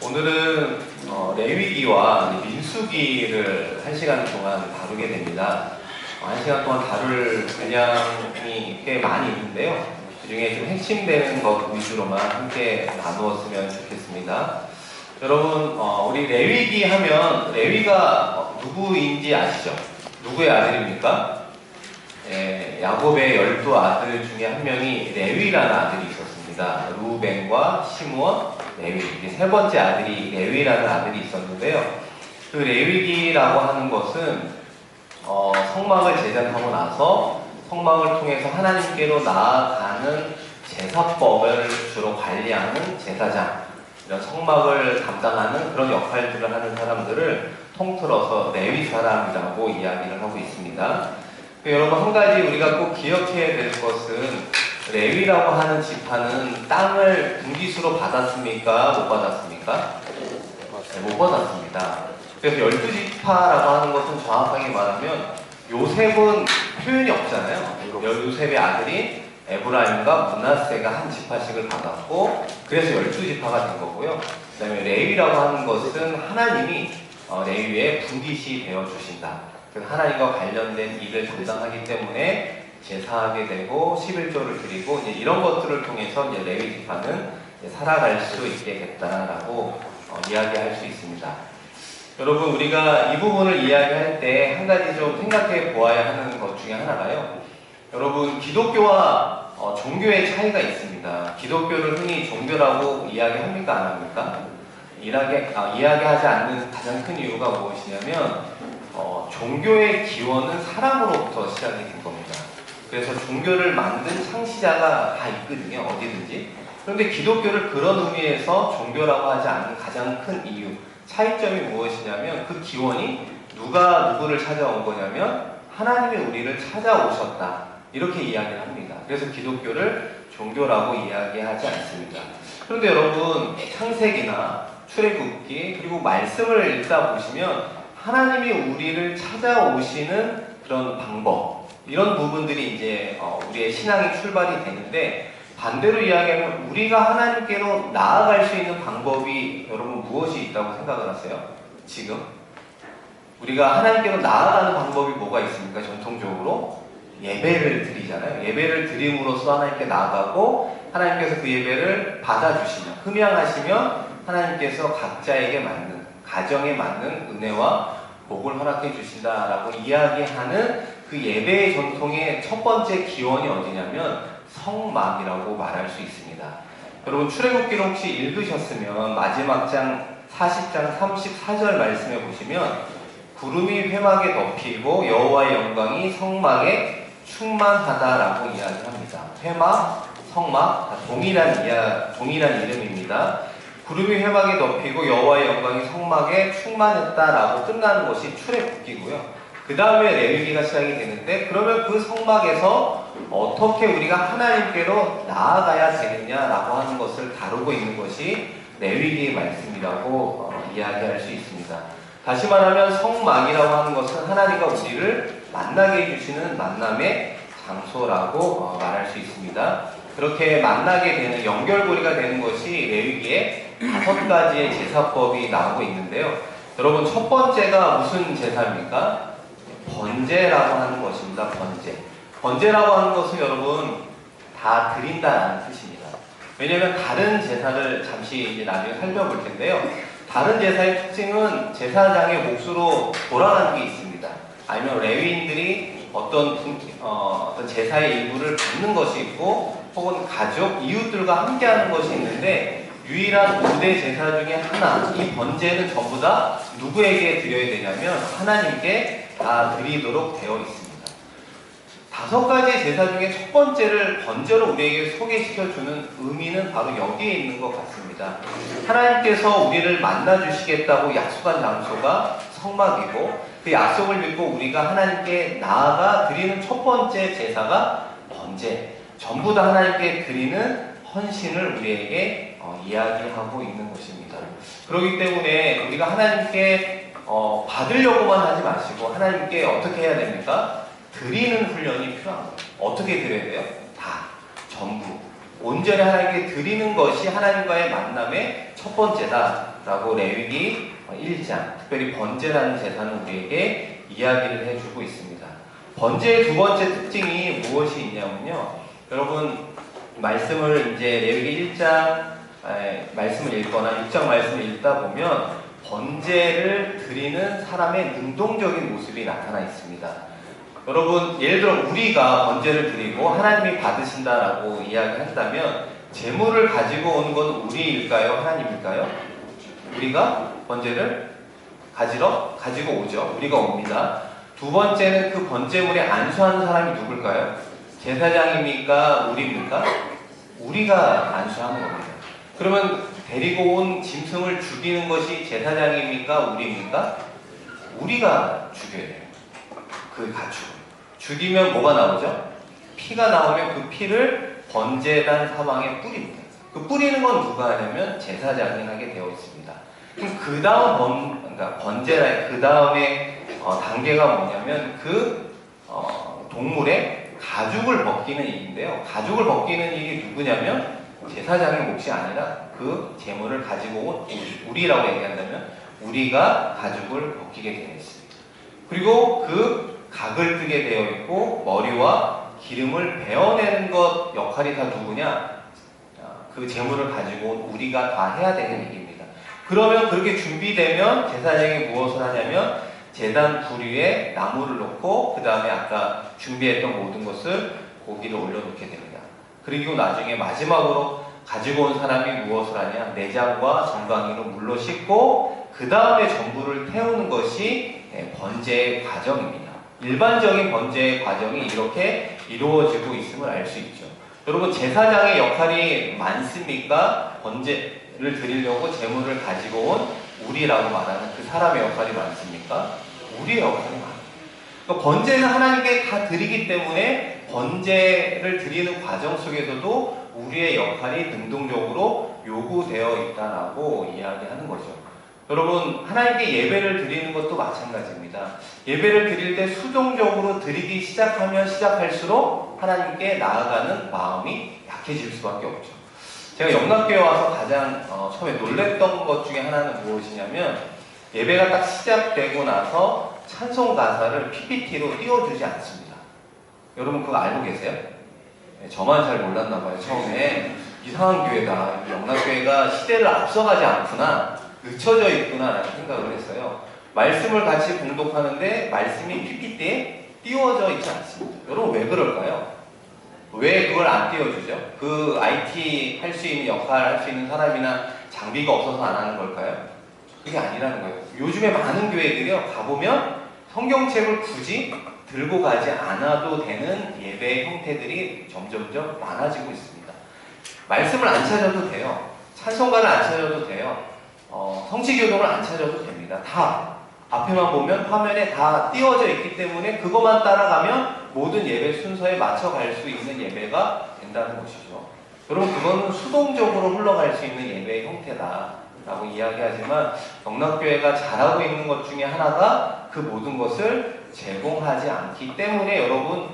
오늘은 레위기와 민수기를 1시간 동안 다루게 됩니다. 1시간 동안 다룰 분량이 꽤 많이 있는데요. 그 중에 좀 핵심되는 것 위주로만 함께 나누었으면 좋겠습니다. 여러분, 우리 레위기 하면 레위가 누구인지 아시죠? 누구의 아들입니까? 야곱의 12아들 중에 한 명이 레위라는 아들이 있었습니다. 루벤과 시므온, 레위. 세 번째 아들이 레위라는 아들이 있었는데요. 그 레위기라고 하는 것은 성막을 제작하고 나서 성막을 통해서 하나님께로 나아가는 제사법을 주로 관리하는 제사장, 이런 성막을 담당하는 그런 역할들을 하는 사람들을 통틀어서 레위 사람이라고 이야기를 하고 있습니다. 여러분, 한 가지 우리가 꼭 기억해야 될 것은 레위라고 하는 지파는 땅을 분기수로 받았습니까? 못 받았습니까? 네, 못 받았습니다. 그래서 12지파라고 하는 것은 정확하게 말하면 요셉은 표현이 없잖아요. 요셉의 아들이 에브라임과 므낫세가 한 지파씩을 받았고, 그래서 12지파가 된 거고요. 그 다음에 레위라고 하는 것은 하나님이 레위의 분깃이 되어주신다. 하나님과 관련된 일을 담당하기 때문에 제사하게 되고 11조를 드리고 이제 이런 것들을 통해서 이제 레위 지파는 살아갈 수 있게 됐다라고 이야기할 수 있습니다. 여러분, 우리가 이 부분을 이야기할 때 한 가지 좀 생각해 보아야 하는 것 중에 하나가요. 여러분, 기독교와 종교의 차이가 있습니다. 기독교를 흔히 종교라고 이야기합니까? 안 합니까? 이야기하지 않는 가장 큰 이유가 무엇이냐면 종교의 기원은 사람으로부터 시작이 된 겁니다. 그래서 종교를 만든 창시자가 다 있거든요. 어디든지. 그런데 기독교를 그런 의미에서 종교라고 하지 않는 가장 큰 이유, 차이점이 무엇이냐면 그 기원이 누가 누구를 찾아온 거냐면 하나님이 우리를 찾아오셨다. 이렇게 이야기를 합니다. 그래서 기독교를 종교라고 이야기하지 않습니다. 그런데 여러분, 창세기나 출애굽기 그리고 말씀을 읽다 보시면 하나님이 우리를 찾아오시는 그런 방법, 이런 부분들이 이제 우리의 신앙의 출발이 되는데, 반대로 이야기하면 우리가 하나님께로 나아갈 수 있는 방법이 여러분 무엇이 있다고 생각을 하세요? 지금? 우리가 하나님께로 나아가는 방법이 뭐가 있습니까? 전통적으로 예배를 드리잖아요. 예배를 드림으로써 하나님께 나아가고 하나님께서 그 예배를 받아주시면, 흠양하시면 하나님께서 각자에게 맞는, 가정에 맞는 은혜와 복을 허락해 주신다라고 이야기하는 그 예배의 전통의 첫 번째 기원이 어디냐면 성막이라고 말할 수 있습니다. 여러분, 출애굽기를 혹시 읽으셨으면 마지막 장 40장 34절 말씀해 보시면 구름이 회막에 덮이고 여호와의 영광이 성막에 충만하다라고 이야기합니다. 회막, 성막 다 동일한 이름입니다. 구름이 회막에 덮이고 여호와의 영광이 성막에 충만했다라고 끝나는 것이 출애굽기고요. 그 다음에 레위기가 시작이 되는데, 그러면 그 성막에서 어떻게 우리가 하나님께로 나아가야 되느냐라고 하는 것을 다루고 있는 것이 레위기의 말씀이라고 이야기할 수 있습니다. 다시 말하면 성막이라고 하는 것은 하나님과 우리를 만나게 해주시는 만남의 장소라고 말할 수 있습니다. 그렇게 만나게 되는 연결고리가 되는 것이 레위기의 5가지의 제사법이 나오고 있는데요. 여러분, 첫 번째가 무슨 제사입니까? 번제라고 하는 것입니다. 번제라고 하는 것은 여러분 다 드린다는 뜻입니다. 왜냐하면 다른 제사를 잠시 이제 나중에 살펴볼 텐데요. 다른 제사의 특징은 제사장의 몫으로 돌아가는 게 있습니다. 아니면 레위인들이 어떤 제사의 일부를 받는 것이 있고, 혹은 가족, 이웃들과 함께하는 것이 있는데, 유일한 5대 제사 중에 하나, 이 번제는 전부 다 누구에게 드려야 되냐면 하나님께 다 드리도록 되어 있습니다. 5가지 제사 중에 첫 번째를 번제로 우리에게 소개시켜주는 의미는 바로 여기에 있는 것 같습니다. 하나님께서 우리를 만나주시겠다고 약속한 장소가 성막이고, 그 약속을 믿고 우리가 하나님께 나아가 드리는 첫 번째 제사가 번제, 전부 다 하나님께 드리는 헌신을 우리에게 이야기하고 있는 것입니다. 그렇기 때문에 우리가 하나님께 받으려고만 하지 마시고 하나님께 어떻게 해야 됩니까? 드리는 훈련이 필요합니다. 어떻게 드려야 돼요? 다, 전부. 온전히 하나님께 드리는 것이 하나님과의 만남의 첫 번째다라고 레위기 1장, 특별히 번제라는 제사는 우리에게 이야기를 해주고 있습니다. 번제의 두 번째 특징이 무엇이 있냐면요. 여러분, 말씀을 이제 레위기 1장 말씀을 읽거나 6장 말씀을 읽다 보면 번제를 드리는 사람의 능동적인 모습이 나타나 있습니다. 여러분, 예를 들어 우리가 번제를 드리고 하나님이 받으신다라고 이야기한다면 제물을 가지고 오는 건 우리일까요? 하나님일까요? 우리가 번제를 가지고 오죠. 우리가 옵니다. 두 번째는 그 번제물에 안수하는 사람이 누굴까요? 제사장입니까? 우리입니까? 우리가 안수하는 겁니다. 그러면 데리고 온 짐승을 죽이는 것이 제사장입니까? 우리입니까? 우리가 죽여야 돼요. 그 가축을. 죽이면 뭐가 나오죠? 피가 나오면 그 피를 번제단 사방에 뿌립니다. 그 뿌리는 건 누가 하냐면 제사장이 하게 되어 있습니다. 그럼 그 다음 그러니까 번제라 그 다음에 단계가 뭐냐면 동물의 가죽을 벗기는 일인데요. 가죽을 벗기는 일이 누구냐면 제사장의 몫이 아니라 그 제물을 가지고 온 우리라고 얘기한다면 우리가 가죽을 벗기게 되어 있습니다. 그리고 그 각을 뜨게 되어 있고 머리와 기름을 베어내는 것 역할이 다 누구냐? 그 제물을 가지고 온 우리가 다 해야 되는 일입니다. 그러면 그렇게 준비되면 제사장이 무엇을 하냐면 제단 불 위에 나무를 놓고 그 다음에 아까 준비했던 모든 것을 고기를 올려놓게 됩니다. 그리고 나중에 마지막으로 가지고 온 사람이 무엇을 하냐? 내장과 정강이로 물로 씻고 그 다음에 전부를 태우는 것이 번제의 과정입니다. 일반적인 번제의 과정이 이렇게 이루어지고 있음을 알 수 있죠. 여러분, 제사장의 역할이 많습니까? 번제를 드리려고 제물을 가지고 온 우리라고 말하는 그 사람의 역할이 많습니까? 우리의 역할이 많아요. 그러니까 번제는 하나님께 다 드리기 때문에 번제를 드리는 과정 속에서도 우리의 역할이 능동적으로 요구되어 있다라고 이야기하는 거죠. 여러분, 하나님께 예배를 드리는 것도 마찬가지입니다. 예배를 드릴 때 수동적으로 드리기 시작하면 시작할수록 하나님께 나아가는 마음이 약해질 수밖에 없죠. 제가 영락교회 와서 가장 처음에 놀랬던 것 중에 하나는 무엇이냐면 예배가 딱 시작되고 나서 찬송 가사를 PPT로 띄워주지 않습니다. 여러분 그거 알고 계세요? 네, 저만 잘 몰랐나 봐요. 처음에 이상한 교회다. 영락교회가 시대를 앞서가지 않구나. 늦춰져 있구나 라는 생각을 했어요. 말씀을 같이 봉독하는데 말씀이 PPT에 띄워져 있지 않습니다. 여러분 왜 그럴까요? 왜 그걸 안 띄워주죠? 그 IT 할 수 있는 역할 할 수 있는 사람이나 장비가 없어서 안 하는 걸까요? 그게 아니라는 거예요. 요즘에 많은 교회들이요, 가보면 성경책을 굳이 들고 가지 않아도 되는 예배 형태들이 점점점 많아지고 있습니다. 말씀을 안 찾아도 돼요. 찬송가를 안 찾아도 돼요. 성취교동을 안 찾아도 됩니다. 다 앞에만 보면 화면에 다 띄워져 있기 때문에 그것만 따라가면 모든 예배 순서에 맞춰갈 수 있는 예배가 된다는 것이죠. 여러분, 그거는 수동적으로 흘러갈 수 있는 예배의 형태다라고 이야기하지만 영락교회가 잘하고 있는 것 중에 하나가 그 모든 것을 제공하지 않기 때문에 여러분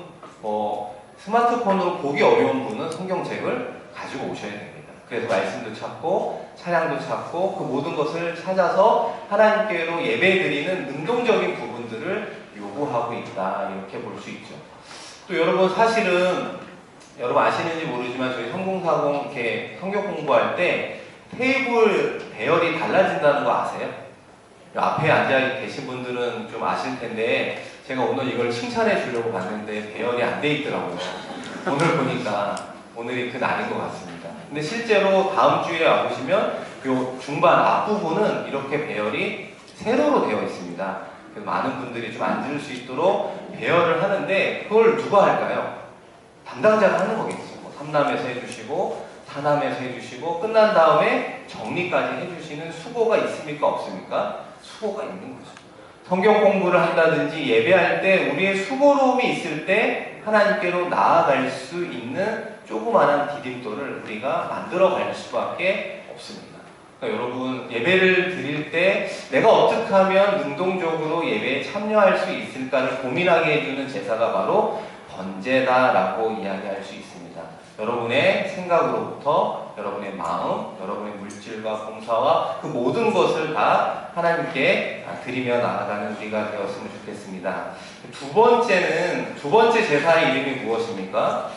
스마트폰으로 보기 어려운 분은 성경책을 가지고 오셔야 됩니다. 그래서 말씀도 찾고 찬양도 찾고 그 모든 것을 찾아서 하나님께로 예배드리는 능동적인 부분들을 요구하고 있다, 이렇게 볼 수 있죠. 또 여러분, 사실은 여러분 아시는지 모르지만 저희 성공사공 이렇게 성경 공부할 때 테이블 배열이 달라진다는 거 아세요? 앞에 앉아 계신 분들은 좀 아실 텐데 제가 오늘 이걸 칭찬해 주려고 봤는데 배열이 안 돼 있더라고요. 오늘 보니까 오늘이 그 날인 것 같습니다. 근데 실제로 다음 주에 와보시면 요 중반 앞부분은 이렇게 배열이 세로로 되어 있습니다. 그래서 많은 분들이 좀 앉을 수 있도록 배열을 하는데 그걸 누가 할까요? 담당자가 하는 거겠죠. 삼남에서 해주시고 사남에서 해주시고 끝난 다음에 정리까지 해주시는 수고가 있습니까? 없습니까? 수고가 있는 거죠. 성경 공부를 한다든지 예배할 때 우리의 수고로움이 있을 때 하나님께로 나아갈 수 있는 조그마한 디딤돌을 우리가 만들어갈 수밖에 없습니다. 그러니까 여러분, 예배를 드릴 때 내가 어떻게 하면 능동적으로 예배에 참여할 수 있을까를 고민하게 해주는 제사가 바로 번제다라고 이야기할 수 있습니다. 여러분의 생각으로부터 여러분의 마음, 여러분의 물질과 봉사와 그 모든 것을 다 하나님께 드리며 나아가는 우리가 되었으면 좋겠습니다. 두 번째 제사의 이름이 무엇입니까?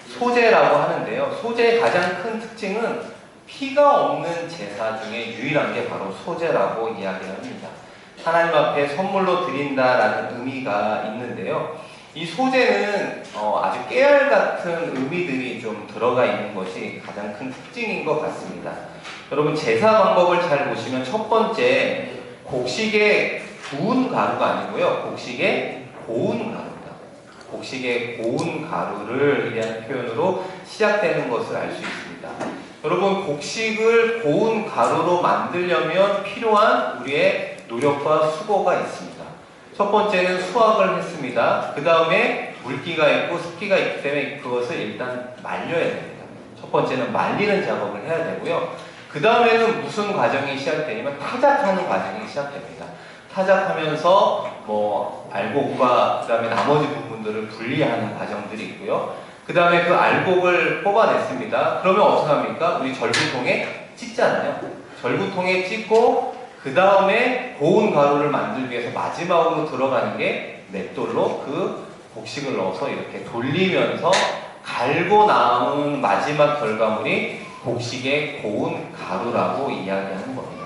소제라고 하는데요. 소제의 가장 큰 특징은 피가 없는 제사 중에 유일한 게 바로 소제라고 이야기합니다. 하나님 앞에 선물로 드린다라는 의미가 있는데요. 이 소제는 아주 깨알 같은 의미들이 좀 들어가 있는 것이 가장 큰 특징인 것 같습니다. 여러분 제사 방법을 잘 보시면 첫 번째 곡식의 구운 가루가 아니고요. 곡식의 고운 가루입니다. 곡식의 고운 가루를 이라는 표현으로 시작되는 것을 알 수 있습니다. 여러분 곡식을 고운 가루로 만들려면 필요한 우리의 노력과 수고가 있습니다. 첫 번째는 수확을 했습니다. 그 다음에 물기가 있고 습기가 있기 때문에 그것을 일단 말려야 됩니다. 첫 번째는 말리는 작업을 해야 되고요. 그 다음에는 무슨 과정이 시작되냐면 타작하는 과정이 시작됩니다. 타작하면서 알곡과 그 다음에 나머지 부분들을 분리하는 과정들이 있고요. 그 다음에 그 알곡을 뽑아냈습니다. 그러면 어떻게 합니까? 우리 절구통에 찢잖아요. 절구통에 찢고 그 다음에 고운 가루를 만들기 위해서 마지막으로 들어가는 게 맷돌로 그 곡식을 넣어서 이렇게 돌리면서 갈고 남은 마지막 결과물이 곡식의 고운 가루라고 이야기하는 겁니다.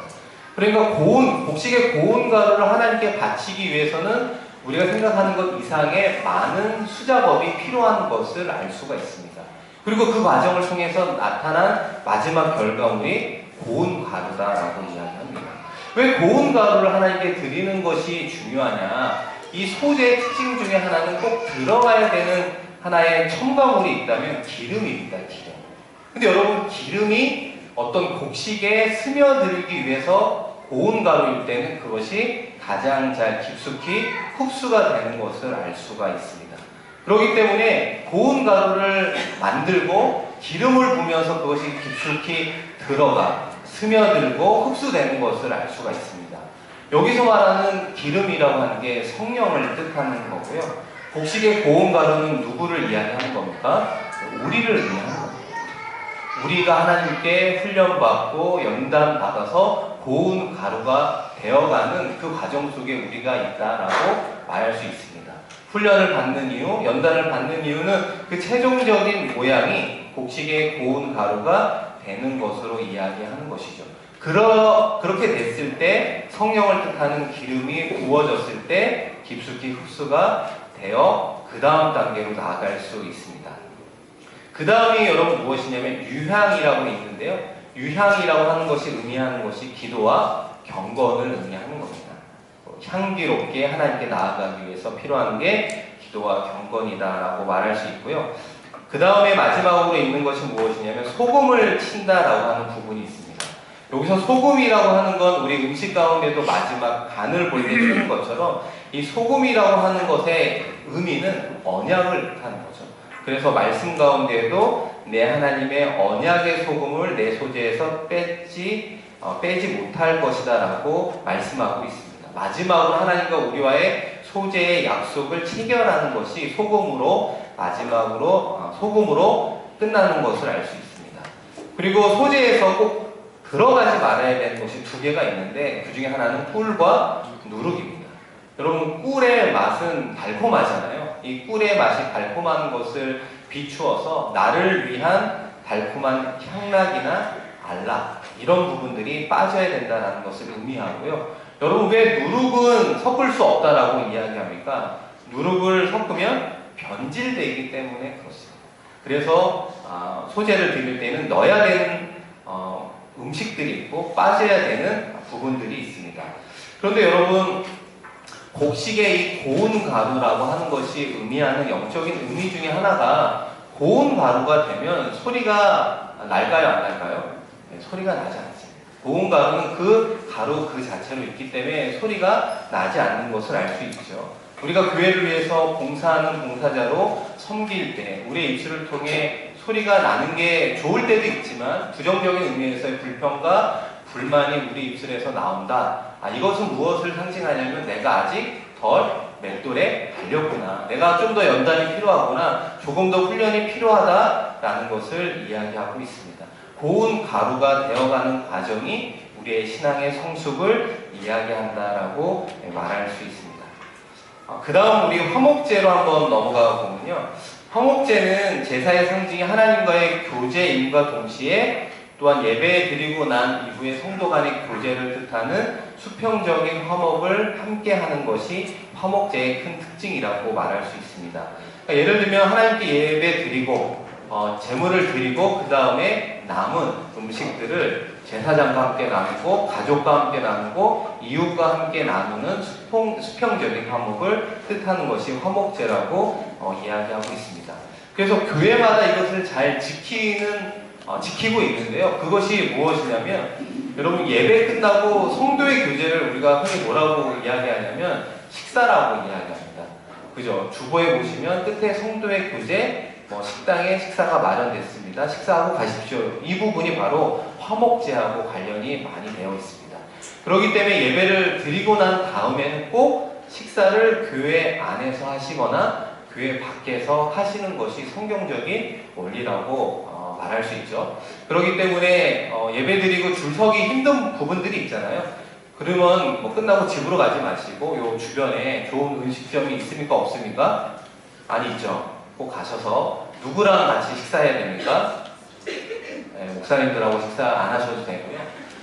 그러니까 곡식의 고운 가루를 하나님께 바치기 위해서는 우리가 생각하는 것 이상의 많은 수작업이 필요한 것을 알 수가 있습니다. 그리고 그 과정을 통해서 나타난 마지막 결과물이 고운 가루다라고 이야기합니다. 왜 고운 가루를 하나님께 드리는 것이 중요하냐? 이 소제의 특징 중에 하나는 꼭 들어가야 되는 하나의 첨가물이 있다면 기름입니다. 기름. 근데 여러분 기름이 어떤 곡식에 스며들기 위해서 고운 가루일 때는 그것이 가장 잘 깊숙이 흡수가 되는 것을 알 수가 있습니다. 그렇기 때문에 고운 가루를 만들고 기름을 부으면서 그것이 깊숙이 들어가 스며들고 흡수되는 것을 알 수가 있습니다. 여기서 말하는 기름이라고 하는 게 성령을 뜻하는 거고요. 곡식의 고운 가루는 누구를 이야기하는 겁니까? 우리를 의미하는 겁니다. 우리가 하나님께 훈련받고 연단받아서 고운 가루가 되어가는 그 과정 속에 우리가 있다라고 말할 수 있습니다. 훈련을 받는 이유, 연단을 받는 이유는 그 최종적인 모양이 곡식의 고운 가루가 되는 것으로 이야기하는 것이죠. 그렇게 됐을 때 성령을 뜻하는 기름이 부어졌을 때 깊숙이 흡수가 되어 그 다음 단계로 나아갈 수 있습니다. 그 다음이 여러분 무엇이냐면 유향이라고 있는데요. 유향이라고 하는 것이 의미하는 것이 기도와 경건을 의미하는 겁니다. 향기롭게 하나님께 나아가기 위해서 필요한 게 기도와 경건이다라고 말할 수 있고요. 그 다음에 마지막으로 있는 것이 무엇이냐면 소금을 친다라고 하는 부분이 있습니다. 여기서 소금이라고 하는 건 우리 음식 가운데도 마지막 간을 볼 때 쓰는 것처럼 이 소금이라고 하는 것의 의미는 언약을 뜻하는 거죠. 그래서 말씀 가운데에도 내 하나님의 언약의 소금을 내 소재에서 빼지 못할 것이다 라고 말씀하고 있습니다. 마지막으로 하나님과 우리와의 소재의 약속을 체결하는 것이 소금으로 끝나는 것을 알 수 있습니다. 그리고 소재에서 꼭 들어가지 말아야 되는 것이 두 개가 있는데 그 중에 하나는 꿀과 누룩입니다. 여러분 꿀의 맛은 달콤하잖아요. 이 꿀의 맛이 달콤한 것을 비추어서 나를 위한 달콤한 향락이나 알락 이런 부분들이 빠져야 된다는 것을 의미하고요. 여러분 왜 누룩은 섞을 수 없다라고 이야기합니까? 누룩을 섞으면 변질되기 때문에 그렇습니다. 그래서 소재를 드릴 때는 넣어야 되는 음식들이 있고 빠져야 되는 부분들이 있습니다. 그런데 여러분 곡식의 이 고운 가루라고 하는 것이 의미하는 영적인 의미 중에 하나가 고운 가루가 되면 소리가 날까요? 안 날까요? 네, 소리가 나지 않습니다. 고운 가루는 그 가루 그 자체로 있기 때문에 소리가 나지 않는 것을 알 수 있죠. 우리가 교회를 위해서 봉사하는 봉사자로 섬길 때 우리의 입술을 통해 소리가 나는 게 좋을 때도 있지만 부정적인 의미에서의 불평과 불만이 우리 입술에서 나온다. 이것은 무엇을 상징하냐면 내가 아직 덜 맷돌에 달렸구나. 내가 좀 더 연단이 필요하구나. 조금 더 훈련이 필요하다. 된다라는 것을 이야기하고 있습니다. 고운 가루가 되어가는 과정이 우리의 신앙의 성숙을 이야기한다라고 말할 수 있습니다. 그 다음 우리 화목제로 한번 넘어가 보면요. 화목제는 제사의 상징이 하나님과의 교제임과 동시에 또한 예배 드리고 난 이후에 성도 간의 교제를 뜻하는 수평적인 화목을 함께 하는 것이 화목제의 큰 특징이라고 말할 수 있습니다. 그러니까 예를 들면 하나님께 예배 드리고 제물을 드리고 그 다음에 남은 음식들을 제사장과 함께 나누고 가족과 함께 나누고 이웃과 함께 나누는 수평적인 화목을 뜻하는 것이 화목제라고 이야기하고 있습니다. 그래서 교회마다 이것을 잘 지키고 있는데요. 그것이 무엇이냐면 여러분 예배 끝나고 성도의 교제를 우리가 흔히 뭐라고 이야기하냐면 식사라고 이야기합니다. 그죠? 주보에 보시면 끝에 성도의 교제 식당에 식사가 마련됐습니다. 식사하고 가십시오. 이 부분이 바로 화목제하고 관련이 많이 되어 있습니다. 그렇기 때문에 예배를 드리고 난 다음에는 꼭 식사를 교회 안에서 하시거나 교회 밖에서 하시는 것이 성경적인 원리라고 말할 수 있죠. 그렇기 때문에 예배 드리고 줄 서기 힘든 부분들이 있잖아요. 그러면 끝나고 집으로 가지 마시고 요 주변에 좋은 음식점이 있습니까? 없습니까? 많이 있죠. 꼭 가셔서 누구랑 같이 식사해야 됩니까? 네, 목사님들하고 식사 안 하셔도 되고요.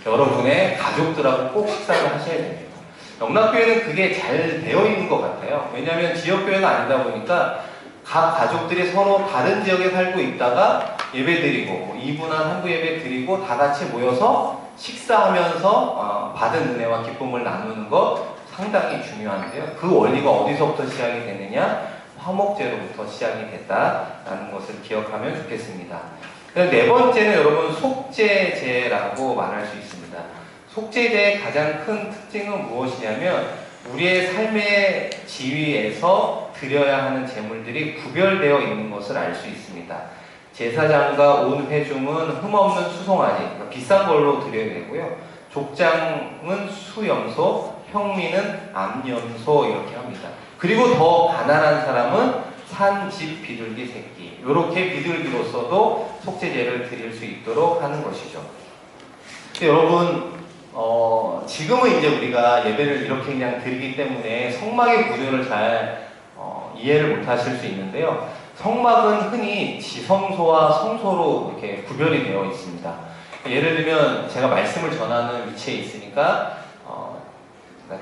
여러분의 가족들하고 꼭 식사를 하셔야 됩니다. 영락교회는 그게 잘 되어 있는 것 같아요. 왜냐하면 지역교회가 아니다 보니까 각 가족들이 서로 다른 지역에 살고 있다가 예배드리고 2분한 3부 예배 드리고 다 같이 모여서 식사하면서 받은 은혜와 기쁨을 나누는 것 상당히 중요한데요. 그 원리가 어디서부터 시작이 되느냐? 화목제로부터 시작이 됐다라는 것을 기억하면 좋겠습니다. 네 번째는 여러분 속죄제라고 말할 수 있습니다. 속죄제의 가장 큰 특징은 무엇이냐면 우리의 삶의 지위에서 드려야 하는 제물들이 구별되어 있는 것을 알 수 있습니다. 제사장과 온 회중은 흠없는 수송아지, 그러니까 비싼 걸로 드려야 되고요. 족장은 수염소, 평민은 암염소 이렇게 합니다. 그리고 더 가난한 사람은 산집 비둘기 새끼, 이렇게 비둘기로서도 속죄제를 드릴 수 있도록 하는 것이죠. 여러분 지금은 이제 우리가 예배를 이렇게 그냥 드리기 때문에 성막의 구조를 잘 이해를 못 하실 수 있는데요. 성막은 흔히 지성소와 성소로 이렇게 구별이 되어 있습니다. 예를 들면 제가 말씀을 전하는 위치에 있으니까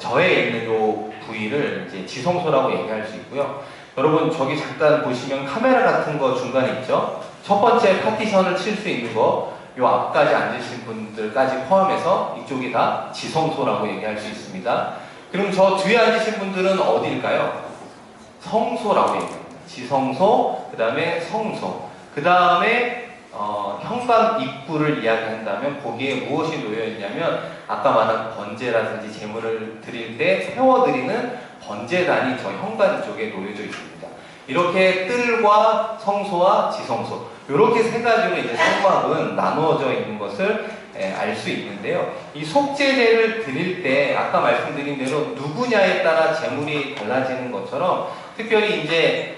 저에 있는 요 부위를 이제 지성소라고 얘기할 수 있고요. 여러분 저기 잠깐 보시면 카메라 같은 거 중간에 있죠? 첫 번째 파티션을 칠 수 있는 거, 요 앞까지 앉으신 분들까지 포함해서 이쪽이 다 지성소라고 얘기할 수 있습니다. 그럼 저 뒤에 앉으신 분들은 어디일까요? 성소라고 얘기합니다. 지성소, 그 다음에 성소, 그 다음에 현관 입구를 이야기한다면 거기에 무엇이 놓여 있냐면 아까 말한 번제라든지 제물을 드릴 때 세워드리는 번제단이 저 현관 쪽에 놓여져 있습니다. 이렇게 뜰과 성소와 지성소, 이렇게 세 가지로 이제 성막은 나누어져 있는 것을 알 수 있는데요. 이 속죄제를 드릴 때 아까 말씀드린 대로 누구냐에 따라 제물이 달라지는 것처럼 특별히 이제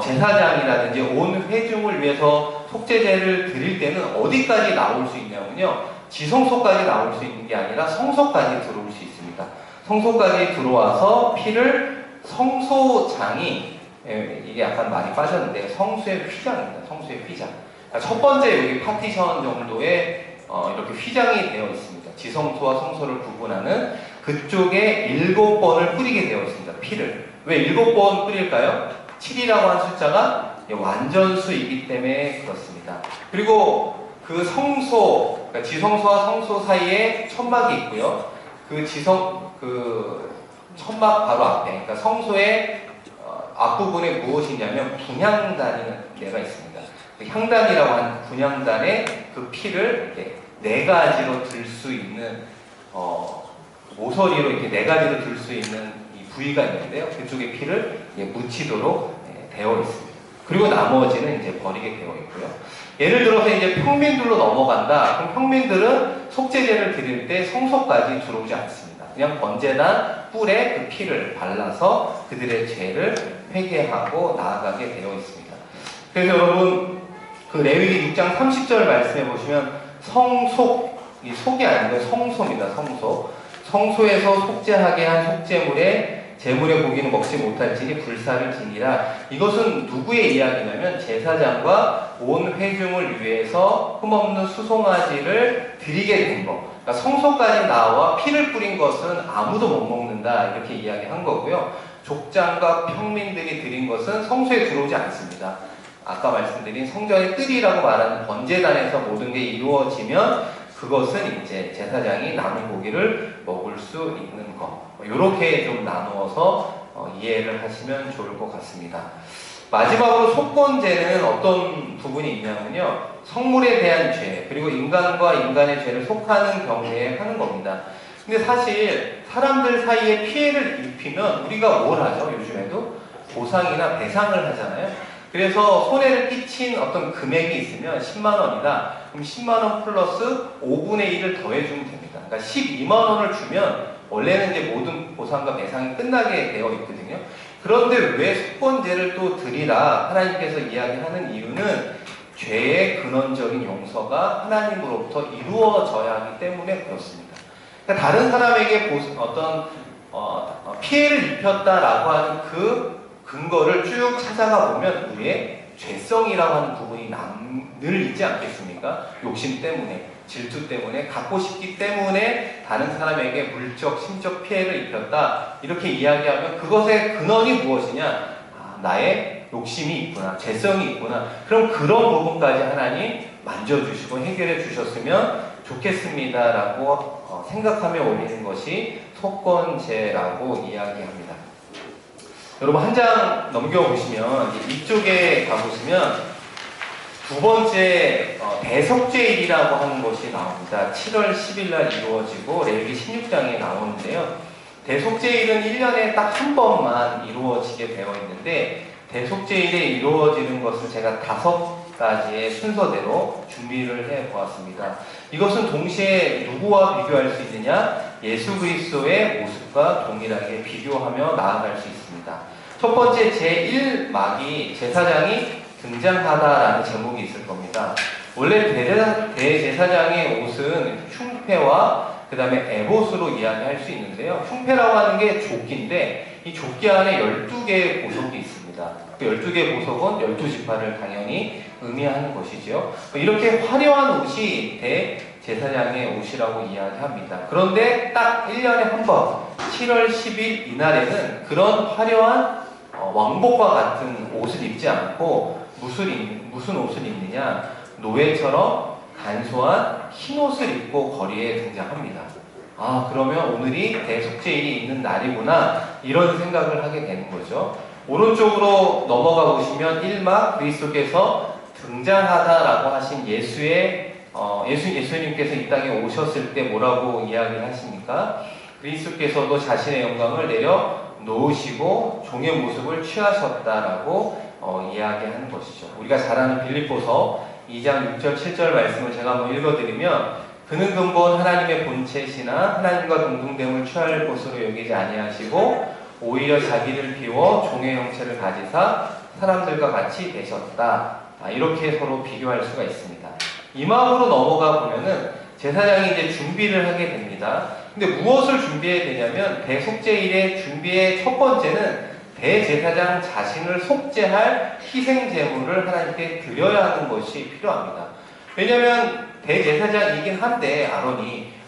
제사장이라든지 온 회중을 위해서 속죄제를 드릴 때는 어디까지 나올 수 있냐면요. 지성소까지 나올 수 있는 게 아니라 성소까지 들어올 수 있습니다. 성소까지 들어와서 피를 성소장이, 이게 약간 많이 빠졌는데 성수의 휘장입니다. 성수의 휘장. 그러니까 첫 번째 여기 파티션 정도의 이렇게 휘장이 되어 있습니다. 지성소와 성소를 구분하는 그쪽에 7번을 뿌리게 되어 있습니다. 피를. 왜 7번 뿌릴까요? 7이라고 한 숫자가 완전수이기 때문에 그렇습니다. 그리고 그 성소, 그러니까 지성소와 성소 사이에 천막이 있고요. 그 천막 바로 앞에, 그러니까 성소의 앞부분에 무엇이 있냐면 분향단이라는 데가 있습니다. 그 향단이라고 하는 분향단에 그 피를 이렇게 4가지로 들 수 있는 모서리로 이렇게 4가지로 들 수 있는 이 부위가 있는데요. 그쪽에 피를 묻히도록 되어 있습니다. 그리고 나머지는 이제 버리게 되어 있고요. 예를 들어서 이제 평민들로 넘어간다. 그럼 평민들은 속죄제를 드릴 때 성소까지 들어오지 않습니다. 그냥 번제단 뿔에 그 피를 발라서 그들의 죄를 회개하고 나아가게 되어 있습니다. 그래서 여러분 그 레위기 6장 30절 말씀해 보시면 성속, 이 속이 아니고 성소입니다. 성소. 성소에서 속죄하게 한 속죄물에 제물의 고기는 먹지 못할지니 불사를 지니라. 이것은 누구의 이야기냐면 제사장과 온 회중을 위해서 흠없는 수송아지를 드리게 된 것. 그러니까 성소까지 나와 피를 뿌린 것은 아무도 못 먹는다, 이렇게 이야기한 거고요. 족장과 평민들이 드린 것은 성소에 들어오지 않습니다. 아까 말씀드린 성전의 뜰이라고 말하는 번제단에서 모든 게 이루어지면 그것은 이제 제사장이 남은 고기를 먹을 수 있는 것. 이렇게 좀 나누어서 이해를 하시면 좋을 것 같습니다. 마지막으로 속건제는 어떤 부분이 있냐면요, 성물에 대한 죄, 그리고 인간과 인간의 죄를 속하는 경우에 하는 겁니다. 근데 사실 사람들 사이에 피해를 입히면 우리가 뭘 하죠? 요즘에도 보상이나 배상을 하잖아요. 그래서 손해를 끼친 어떤 금액이 있으면 10만 원이다. 그럼 10만 원 플러스 5분의 1을 더해주면 됩니다. 그러니까 12만 원을 주면 원래는 이제 모든 보상과 배상이 끝나게 되어 있거든요. 그런데 왜 속건제를 또 드리라 하나님께서 이야기하는 이유는 죄의 근원적인 용서가 하나님으로부터 이루어져야 하기 때문에 그렇습니다. 그러니까 다른 사람에게 어떤 피해를 입혔다라고 하는 그 근거를 쭉 찾아가 보면 우리의 죄성이라고 하는 부분이 늘 있지 않겠습니까? 욕심 때문에, 질투 때문에, 갖고 싶기 때문에 다른 사람에게 물적, 심적 피해를 입혔다, 이렇게 이야기하면 그것의 근원이 무엇이냐? 나의 욕심이 있구나, 죄성이 있구나. 그럼 그런 부분까지 하나님 만져주시고 해결해 주셨으면 좋겠습니다라고 생각하며 올리는 것이 속건제라고 이야기합니다. 여러분 한 장 넘겨보시면 이쪽에 가보시면 두 번째 대속죄일이라고 하는 것이 나옵니다. 7월 10일 날 이루어지고 레위기 16장에 나오는데요. 대속죄일은 1년에 딱 한 번만 이루어지게 되어 있는데 대속죄일에 이루어지는 것을 제가 5가지의 순서대로 준비를 해보았습니다. 이것은 동시에 누구와 비교할 수 있느냐? 예수 그리스도의 모습과 동일하게 비교하며 나아갈 수 있습니다. 첫 번째 제1막이 제사장이 등장하다라는 제목이 있을 겁니다. 원래 대제사장의 옷은 흉패와 그 다음에 에봇으로 이야기할 수 있는데요. 흉패라고 하는 게 조끼인데 이 조끼 안에 12개의 보석이 있습니다. 그 12개의 보석은 12지파를 당연히 의미하는 것이죠. 이렇게 화려한 옷이 대제사장의 옷이라고 이야기합니다. 그런데 딱 1년에 한 번 7월 10일 이날에는 그런 화려한 왕복과 같은 옷을 입지 않고 무슨 옷을 입느냐? 노예처럼 간소한 흰 옷을 입고 거리에 등장합니다. 그러면 오늘이 대속죄일이 있는 날이구나, 이런 생각을 하게 되는 거죠. 오른쪽으로 넘어가 보시면 1막 그리스도께서 등장하다라고 하신 예수님께서 이 땅에 오셨을 때 뭐라고 이야기를 하십니까? 그리스도께서도 자신의 영광을 내려 놓으시고 종의 모습을 취하셨다라고 이야기하는 것이죠. 우리가 잘 아는 빌립보서 2장 6절 7절 말씀을 제가 한번 읽어드리면, 그는 근본 하나님의 본체시나 하나님과 동등됨을 취할 것으로 여기지 아니하시고 오히려 자기를 비워 종의 형체를 가지사 사람들과 같이 되셨다. 이렇게 서로 비교할 수가 있습니다. 이막으로 넘어가 보면은 제사장이 이제 준비를 하게 됩니다. 근데 무엇을 준비해야 되냐면 대속죄일의 준비의 첫 번째는 대제사장 자신을 속죄할 희생제물을 하나님께 드려야 하는 것이 필요합니다. 왜냐하면 대제사장이긴 한데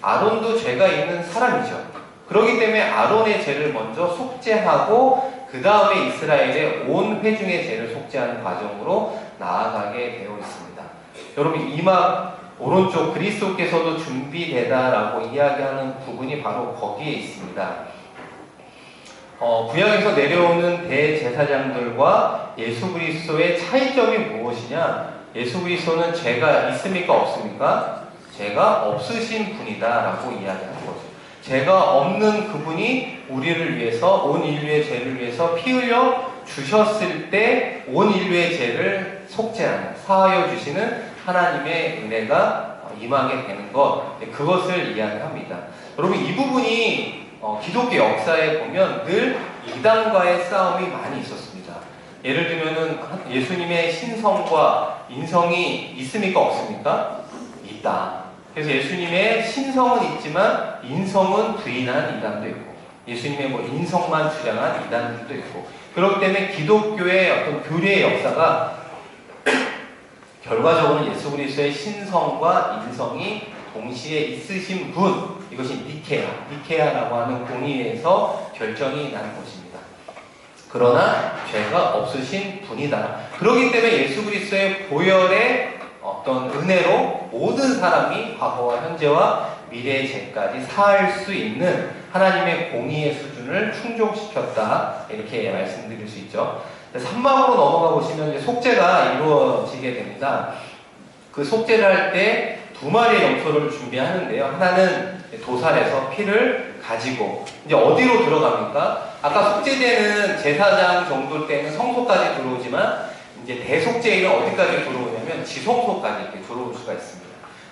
아론도 죄가 있는 사람이죠. 그렇기 때문에 아론의 죄를 먼저 속죄하고 그 다음에 이스라엘의 온 회중의 죄를 속죄하는 과정으로 나아가게 되어 있습니다. 여러분 이막 오른쪽 그리스도께서도 준비되다라고 이야기하는 부분이 바로 거기에 있습니다. 구약에서 내려오는 대제사장들과 예수 그리스도의 차이점이 무엇이냐? 예수 그리스도는 죄가 있습니까? 없습니까? 죄가 없으신 분이다라고 이야기하는 거죠. 죄가 없는 그분이 우리를 위해서, 온 인류의 죄를 위해서 피 흘려 주셨을 때 온 인류의 죄를 속죄하는, 사하여 주시는 하나님의 은혜가 임하게 되는 것, 그것을 이야기합니다. 여러분 이 부분이 기독교 역사에 보면 늘 이단과의 싸움이 많이 있었습니다. 예를 들면은 예수님의 신성과 인성이 있습니까? 없습니까? 있다. 그래서 예수님의 신성은 있지만 인성은 부인한 이단도 있고, 예수님의 뭐 인성만 주장한 이단들도 있고, 그렇기 때문에 기독교의 어떤 교리의 역사가 결과적으로는 예수 그리스도의 신성과 인성이 동시에 있으신 분, 이것이 니케아라고 하는 공의에서 결정이 나는 것입니다. 그러나 죄가 없으신 분이다. 그렇기 때문에 예수 그리스도의 보혈의 어떤 은혜로 모든 사람이 과거와 현재와 미래의 죄까지 사할 수 있는 하나님의 공의의 수준을 충족시켰다. 이렇게 말씀드릴 수 있죠. 3막으로 넘어가 보시면 이제 속죄가 이루어지게 됩니다. 그 속죄를 할 때 두 마리의 염소를 준비하는데요. 하나는 도살에서 피를 가지고 이제 어디로 들어갑니까? 아까 속죄제는 제사장 정도 때는 성소까지 들어오지만 이제 대속죄는 어디까지 들어오냐면 지성소까지 이렇게 들어올 수가 있습니다.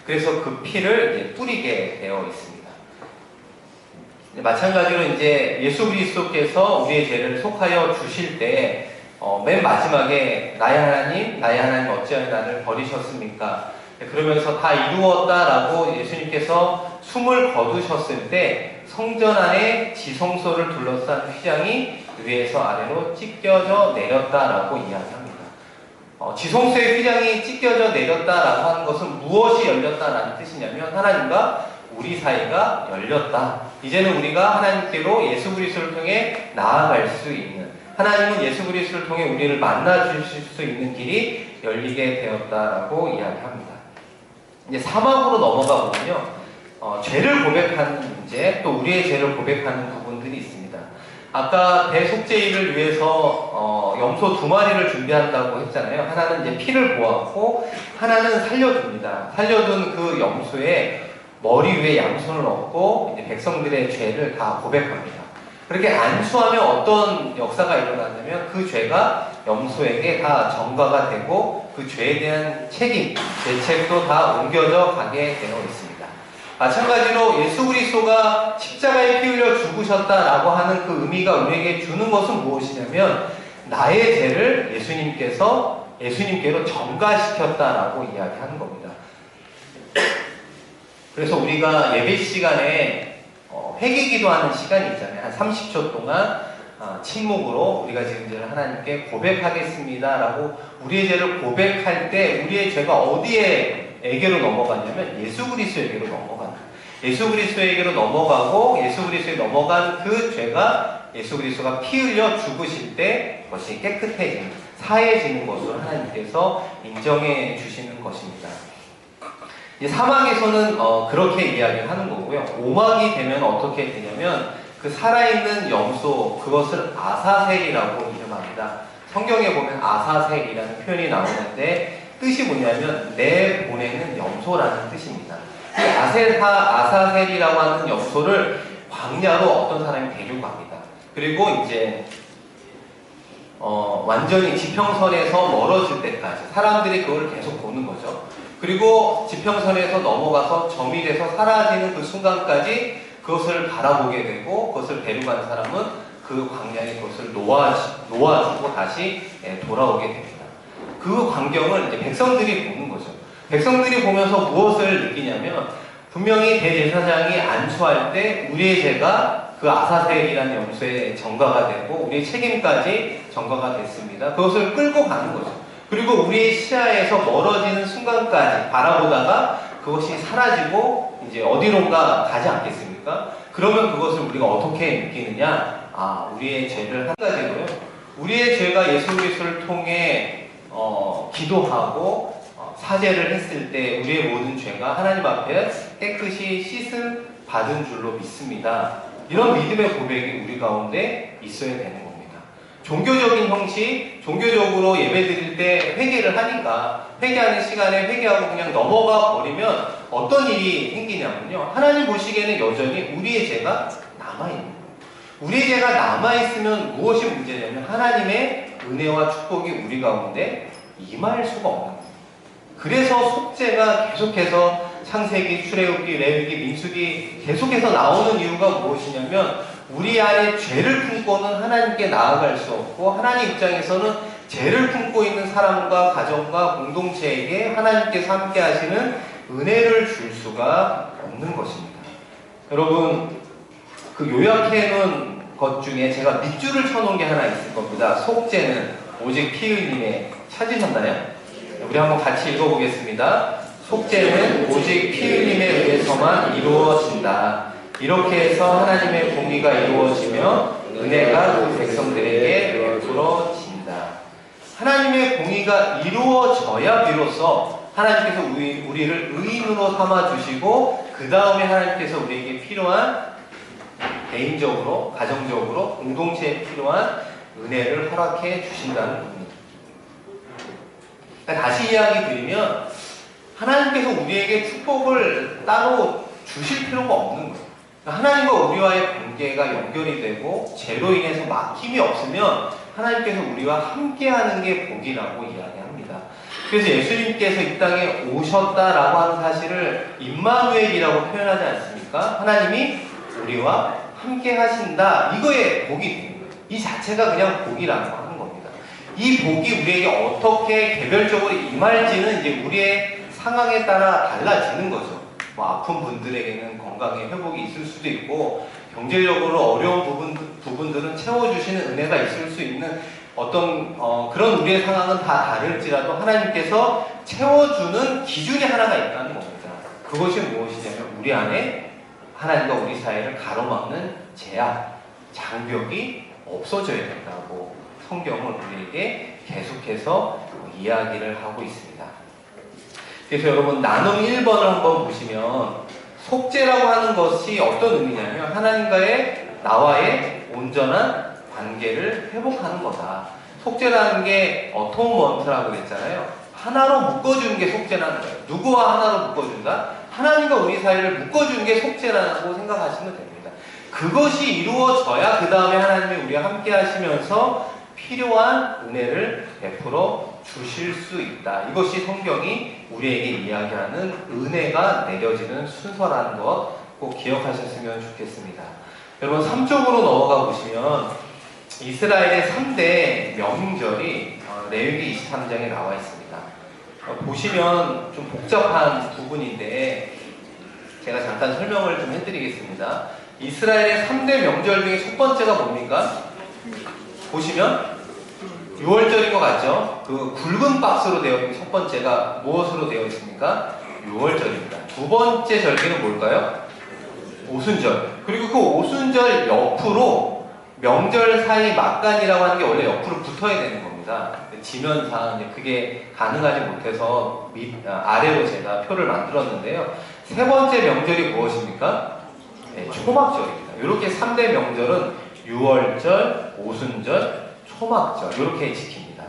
그래서 그 피를 이제 뿌리게 되어 있습니다. 마찬가지로 이제 예수 그리스도께서 우리의 죄를 속하여 주실 때 맨 마지막에 나의 하나님 어찌하여 나를 버리셨습니까? 그러면서 다 이루었다라고 예수님께서 숨을 거두셨을 때 성전 안에 지성소를 둘러싼 휘장이 위에서 아래로 찢겨져 내렸다라고 이야기합니다. 지성소의 휘장이 찢겨져 내렸다라고 하는 것은 무엇이 열렸다라는 뜻이냐면 하나님과 우리 사이가 열렸다. 이제는 우리가 하나님께로 예수 그리스도를 통해 나아갈 수 있는, 하나님은 예수 그리스도를 통해 우리를 만나 주실 수 있는 길이 열리게 되었다라고 이야기합니다. 이제 사막으로 넘어가 보면요, 죄를 고백하는 문제, 또 우리의 죄를 고백하는 부분들이 있습니다. 아까 대속죄일을 위해서 염소 2마리를 준비한다고 했잖아요. 하나는 이제 피를 보았고 하나는 살려줍니다. 살려둔 그 염소의 머리 위에 양손을 얹고 이제 백성들의 죄를 다 고백합니다. 그렇게 안수하면 어떤 역사가 일어나냐면 그 죄가 염소에게 다 전가가 되고 그 죄에 대한 책임, 죄책도 다 옮겨져 가게 되어 있습니다. 마찬가지로 예수 그리스도가 십자가에 피 흘려 죽으셨다라고 하는 그 의미가 우리에게 주는 것은 무엇이냐면 나의 죄를 예수님께로 전가시켰다라고 이야기하는 겁니다. 그래서 우리가 예배 시간에 회개 기도하는 시간이 있잖아요. 한 30초 동안 침묵으로 우리가 지금 죄를 하나님께 고백하겠습니다 라고 우리의 죄를 고백할 때 우리의 죄가 어디에게로 넘어가냐면 예수 그리스도에게로 넘어가는, 예수 그리스도에게로 넘어가고 예수 그리스도에 넘어간 그 죄가 예수 그리스도가 피 흘려 죽으실 때 그것이 깨끗해지는, 사해지는 것으로 하나님께서 인정해 주시는 것입니다. 사막에서는 그렇게 이야기를 하는 거고요. 오막이 되면 어떻게 되냐면 그 살아있는 염소, 그것을 아사셀이라고 이름합니다. 성경에 보면 아사셀이라는 표현이 나오는데 뜻이 뭐냐면 내 보내는 염소라는 뜻입니다. 이 아사셀이라고 하는 염소를 광야로 어떤 사람이 데리고 갑니다. 그리고 이제 완전히 지평선에서 멀어질 때까지 사람들이 그걸 계속 보는 거죠. 그리고 지평선에서 넘어가서 점이 돼서 사라지는 그 순간까지 그것을 바라보게 되고 그것을 데려간 사람은 그 광야에 그것을 놓아주고 다시 돌아오게 됩니다. 그 광경을 이제 백성들이 보는 거죠. 백성들이 보면서 무엇을 느끼냐면 분명히 대제사장이 안수할 때 우리의 죄가 그 아사셀이라는 염소에 전가가 되고 우리의 책임까지 전가가 됐습니다. 그것을 끌고 가는 거죠. 그리고 우리의 시야에서 멀어지는 순간까지 바라보다가 그것이 사라지고 이제 어디론가 가지 않겠습니까? 그러면 그것을 우리가 어떻게 느끼느냐? 우리의 죄를 한 가지로요. 우리의 죄가 예수 그리스도를 통해 기도하고 사죄를 했을 때 우리의 모든 죄가 하나님 앞에 깨끗이 씻음 받은 줄로 믿습니다. 이런 믿음의 고백이 우리 가운데 있어야 되는 겁니다. 종교적인 형식, 종교적으로 예배드릴 때 회개를 하니까 회개하는 시간에 회개하고 그냥 넘어가 버리면 어떤 일이 생기냐면요. 하나님 보시기에는 여전히 우리의 죄가 남아있는 거예요. 우리의 죄가 남아있으면 무엇이 문제냐면 하나님의 은혜와 축복이 우리 가운데 임할 수가 없는 거예요. 그래서 속죄가 계속해서 창세기, 출애굽기, 레위기, 민수기 계속해서 나오는 이유가 무엇이냐면 우리 안에 죄를 품고는 하나님께 나아갈 수 없고 하나님 입장에서는 죄를 품고 있는 사람과 가정과 공동체에게 하나님께서 함께 하시는 은혜를 줄 수가 없는 것입니다. 여러분, 그 요약해 놓은 것 중에 제가 밑줄을 쳐놓은 게 하나 있을 겁니다. 속죄는 오직 피 흘림에. 찾으셨나요? 우리 한번 같이 읽어보겠습니다. 속죄는 오직 피 흘림에 의해서만 이루어진다. 이렇게 해서 하나님의 공의가 이루어지며 은혜가 그 백성들에게 베풀어진다. 하나님의 공의가 이루어져야 비로소 하나님께서 우리를 의인으로 삼아주시고 그 다음에 하나님께서 우리에게 필요한 개인적으로, 가정적으로, 공동체에 필요한 은혜를 허락해 주신다는 겁니다. 다시 이야기 드리면 하나님께서 우리에게 축복을 따로 주실 필요가 없는 거예요. 하나님과 우리와의 관계가 연결이 되고 죄로 인해서 막힘이 없으면 하나님께서 우리와 함께하는 게 복이라고 이야기합니다. 그래서 예수님께서 이 땅에 오셨다라고 하는 사실을 임마누엘이라고 표현하지 않습니까? 하나님이 우리와 함께 하신다. 이거에 복이 되는 거예요. 이 자체가 그냥 복이라고 하는 겁니다. 이 복이 우리에게 어떻게 개별적으로 임할지는 이제 우리의 상황에 따라 달라지는 거죠. 뭐 아픈 분들에게는 건강의 회복이 있을 수도 있고 경제적으로 어려운 부분들은 채워주시는 은혜가 있을 수 있는 어떤 그런 우리의 상황은 다 다를지라도 하나님께서 채워주는 기준이 하나가 있다는 겁니다. 그것이 무엇이냐면 우리 안에 하나님과 우리 사이를 가로막는 제약, 장벽이 없어져야 된다고 성경은 우리에게 계속해서 이야기를 하고 있습니다. 그래서 여러분 나눔 1번을 한번 보시면 속죄라고 하는 것이 어떤 의미냐면 하나님과의 나와의 온전한 관계를 회복하는 거다. 속죄라는 게 어토먼트라고 그랬잖아요. 하나로 묶어주는 게 속죄라는 거예요. 누구와 하나로 묶어준다? 하나님과 우리 사이를 묶어주는 게 속죄라고 생각하시면 됩니다. 그것이 이루어져야 그 다음에 하나님이 우리와 함께 하시면서 필요한 은혜를 베풀어 주실 수 있다. 이것이 성경이 우리에게 이야기하는 은혜가 내려지는 순서라는 것 꼭 기억하셨으면 좋겠습니다. 여러분 3쪽으로 넘어가 보시면 이스라엘의 3대 명절이 레위기 23장에 나와 있습니다. 보시면 좀 복잡한 부분인데 제가 잠깐 설명을 좀 해드리겠습니다. 이스라엘의 3대 명절 중에 첫 번째가 뭡니까? 보시면 6월절인 것 같죠? 그 굵은 박스로 되어 있는 첫 번째가 무엇으로 되어 있습니까? 6월절입니다. 두 번째 절기는 뭘까요? 오순절. 그리고 그 오순절 옆으로 명절 사이 막간이라고 하는 게 원래 옆으로 붙어야 되는 겁니다. 지면상 그게 가능하지 못해서 아래로 제가 표를 만들었는데요. 세 번째 명절이 무엇입니까? 네, 초막절입니다. 이렇게 3대 명절은 6월절, 오순절, 초막절 이렇게 지킵니다.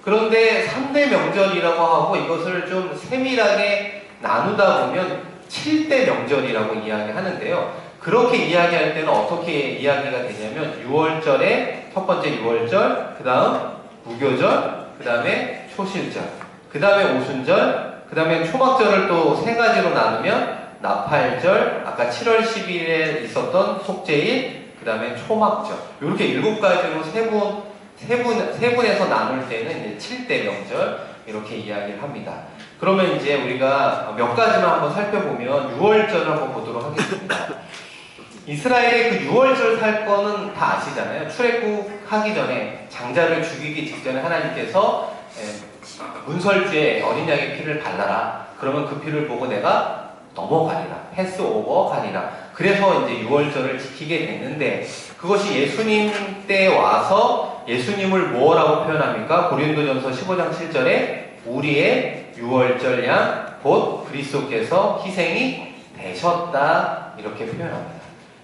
그런데 3대 명절이라고 하고 이것을 좀 세밀하게 나누다 보면 7대 명절이라고 이야기하는데요. 그렇게 이야기할 때는 어떻게 이야기가 되냐면 6월절에 첫 번째 6월절, 그 다음 무교절, 그 다음에 초실절, 그 다음에 오순절, 그 다음에 초막절을 또 세 가지로 나누면 나팔절, 아까 7월 10일에 있었던 속죄일, 그 다음에 초막절 이렇게 7가지로 세분해서 나눌 때는 이제 7대 명절 이렇게 이야기를 합니다. 그러면 이제 우리가 몇 가지만 한번 살펴보면 6월절을 한번 보도록 하겠습니다. 이스라엘의 그 6월절 살 거는 다 아시잖아요. 출애굽하기 전에 장자를 죽이기 직전에 하나님께서 문설주에 어린 양의 피를 발라라. 그러면 그 피를 보고 내가 넘어가리라. 패스오버 가리라. 그래서 이제 6월절을 지키게 됐는데 그것이 예수님 때 와서 예수님을 뭐라고 표현합니까? 고린도전서 15장 7절에 우리의 6월절 양 곧 그리스도께서 희생이 되셨다 이렇게 표현합니다.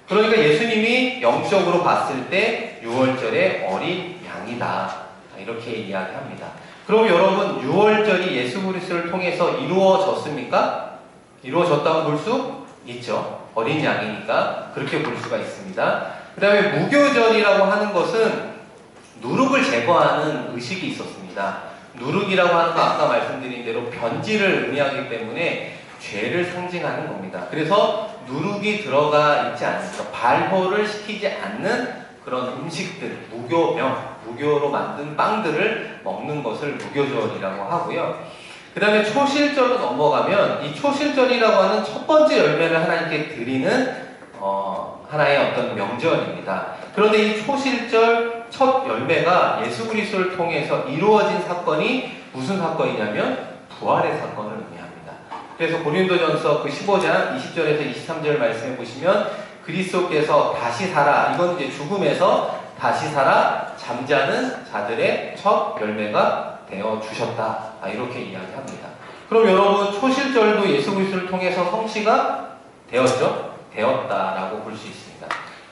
그러니까 예수님이 영적으로 봤을 때 6월절의 어린 양이다 이렇게 이야기합니다. 그럼 여러분 6월절이 예수 그리스도를 통해서 이루어졌습니까? 이루어졌다고 볼 수 있죠. 어린 양이니까 그렇게 볼 수가 있습니다. 그 다음에 무교절이라고 하는 것은 누룩을 제거하는 의식이 있었습니다. 누룩이라고 하는 거 아까 말씀드린 대로 변질을 의미하기 때문에 죄를 상징하는 겁니다. 그래서 누룩이 들어가 있지 않습니다. 발효를 시키지 않는 그런 음식들, 무교명, 무교로 만든 빵들을 먹는 것을 무교절이라고 하고요. 그 다음에 초실절로 넘어가면 이 초실절이라고 하는 첫 번째 열매를 하나님께 드리는 하나의 어떤 명절입니다. 그런데 이 초실절 첫 열매가 예수 그리스도를 통해서 이루어진 사건이 무슨 사건이냐면 부활의 사건을 의미합니다. 그래서 고린도전서 그 15장 20절에서 23절 말씀해 보시면 그리스도께서 다시 살아, 이건 이제 죽음에서 다시 살아 잠자는 자들의 첫 열매가 되어 주셨다. 이렇게 이야기합니다. 그럼 여러분 초실절도 예수 그리스도를 통해서 성취가 되었죠? 되었다라고 볼 수 있습니다.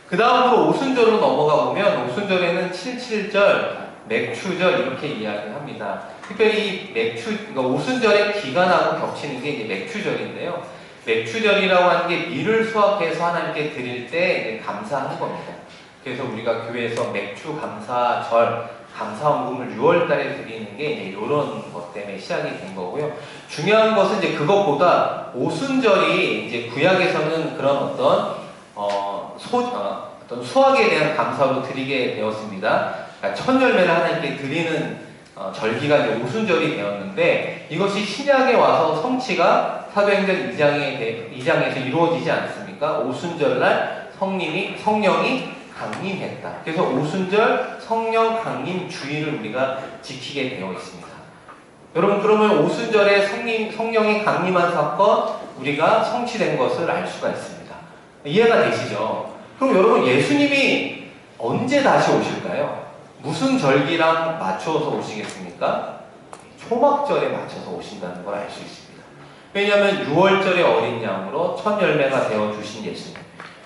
그 다음으로 오순절로 넘어가 보면 오순절에는 칠칠절, 맥추절 이렇게 이야기합니다. 특별히 이 그러니까 오순절의 기간하고 겹치는 게 이제 맥추절인데요. 맥추절이라고 하는 게 밀을 수확해서 하나님께 드릴 때 감사하는 겁니다. 그래서 우리가 교회에서 맥추 감사절, 감사원금을 6월달에 드리는 게 이제 이런 것 때문에 시작이 된 거고요. 중요한 것은 이제 그것보다 오순절이 이제 구약에서는 그런 어떤 수확에 대한 감사로 드리게 되었습니다. 그러니까 첫 열매를 하나님께 드리는 절기가 이제 오순절이 되었는데 이것이 신약에 와서 성취가 사도행전 2장에서 이루어지지 않습니까? 오순절날 성령이 강림했다. 그래서 오순절 성령 강림 주일을 우리가 지키게 되어 있습니다. 여러분 그러면 오순절에 성령이 강림한 사건 우리가 성취된 것을 알 수가 있습니다. 이해가 되시죠? 그럼 여러분 예수님이 언제 다시 오실까요? 무슨 절기랑 맞춰서 오시겠습니까? 초막절에 맞춰서 오신다는 걸 알 수 있습니다. 왜냐하면 6월절의 어린 양으로 첫 열매가 되어 주신 예수님,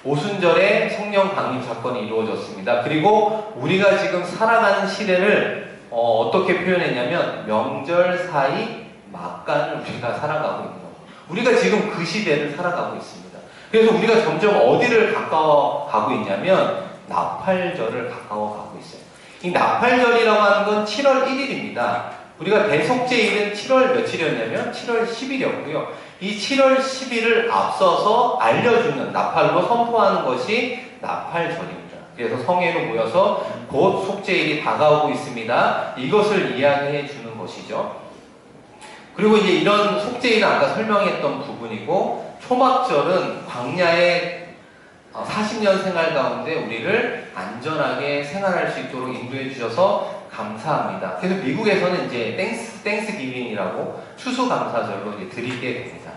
오순절에 성령 강림 사건이 이루어졌습니다. 그리고 우리가 지금 살아가는 시대를 어떻게 표현했냐면 명절 사이 막간을 우리가 살아가고 있는 거예요. 우리가 지금 그 시대를 살아가고 있습니다. 그래서 우리가 점점 어디를 가까워가고 있냐면 나팔절을 가까워가고 있어요. 이 나팔절이라고 하는 건 7월 1일입니다. 우리가 대속죄일은 7월 며칠이었냐면 7월 10일이었고요. 이 7월 10일을 앞서서 알려주는 나팔로 선포하는 것이 나팔절입니다. 그래서 성회로 모여서 곧 속죄일이 다가오고 있습니다. 이것을 이야기해 주는 것이죠. 그리고 이제 이런 속죄일은 아까 설명했던 부분이고 초막절은 광야의 40년 생활 가운데 우리를 안전하게 생활할 수 있도록 인도해 주셔서 감사합니다. 그래서 미국에서는 이제 땡스 기빙이라고 추수감사절로 이제 드리게 됩니다.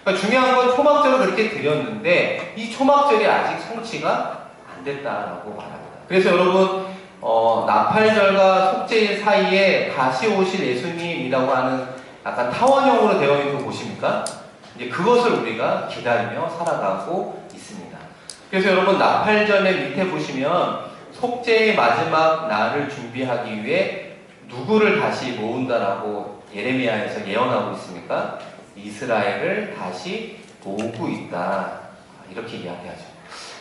그러니까 중요한 건 초막절을 그렇게 드렸는데 이 초막절이 아직 성취가 안 됐다라고 말합니다. 그래서 여러분 나팔절과 속죄일 사이에 다시 오실 예수님이라고 하는 약간 타원형으로 되어 있는 거 보십니까? 이제 그것을 우리가 기다리며 살아가고 있습니다. 그래서 여러분 나팔절의 밑에 보시면 속죄의 마지막 날을 준비하기 위해 누구를 다시 모은다라고 예레미야에서 예언하고 있습니까? 이스라엘을 다시 모으고 있다. 이렇게 이야기하죠.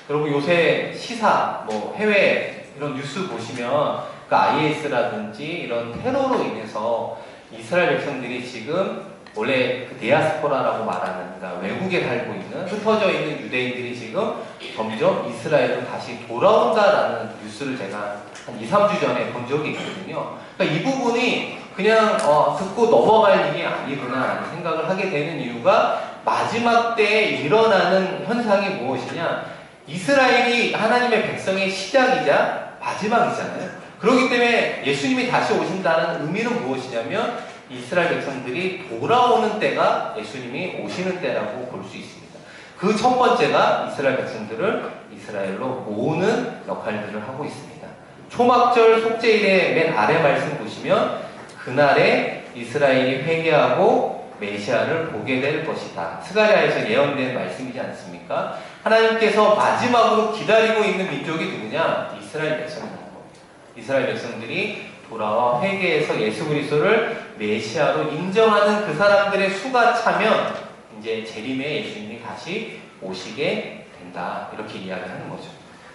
여러분 요새 시사, 해외 이런 뉴스 보시면 그 IS라든지 이런 테러로 인해서 이스라엘 백성들이 지금 원래 그 디아스포라라고 말하는 그러니까 외국에 살고 있는 흩어져 있는 유대인들이 지금 점점 이스라엘로 다시 돌아온다라는 뉴스를 제가 한 2, 3주 전에 본 적이 있거든요. 그러니까 이 부분이 그냥 듣고 넘어갈 일이 아니구나라는 생각을 하게 되는 이유가 마지막 때에 일어나는 현상이 무엇이냐? 이스라엘이 하나님의 백성의 시작이자 마지막이잖아요. 그렇기 때문에 예수님이 다시 오신다는 의미는 무엇이냐면 이스라엘 백성들이 돌아오는 때가 예수님이 오시는 때라고 볼 수 있습니다. 그 첫 번째가 이스라엘 백성들을 이스라엘로 모으는 역할들을 하고 있습니다. 초막절 속죄일의 맨 아래 말씀 보시면 그날에 이스라엘이 회개하고 메시아를 보게 될 것이다. 스가랴에서 예언된 말씀이지 않습니까? 하나님께서 마지막으로 기다리고 있는 민족이 누구냐? 이스라엘 백성이라는 겁니다. 이스라엘 백성들이 돌아와 회개해서 예수 그리스도를 메시아로 인정하는 그 사람들의 수가 차면 이제 재림의 예수님이 다시 오시게 된다. 이렇게 이야기하는 거죠.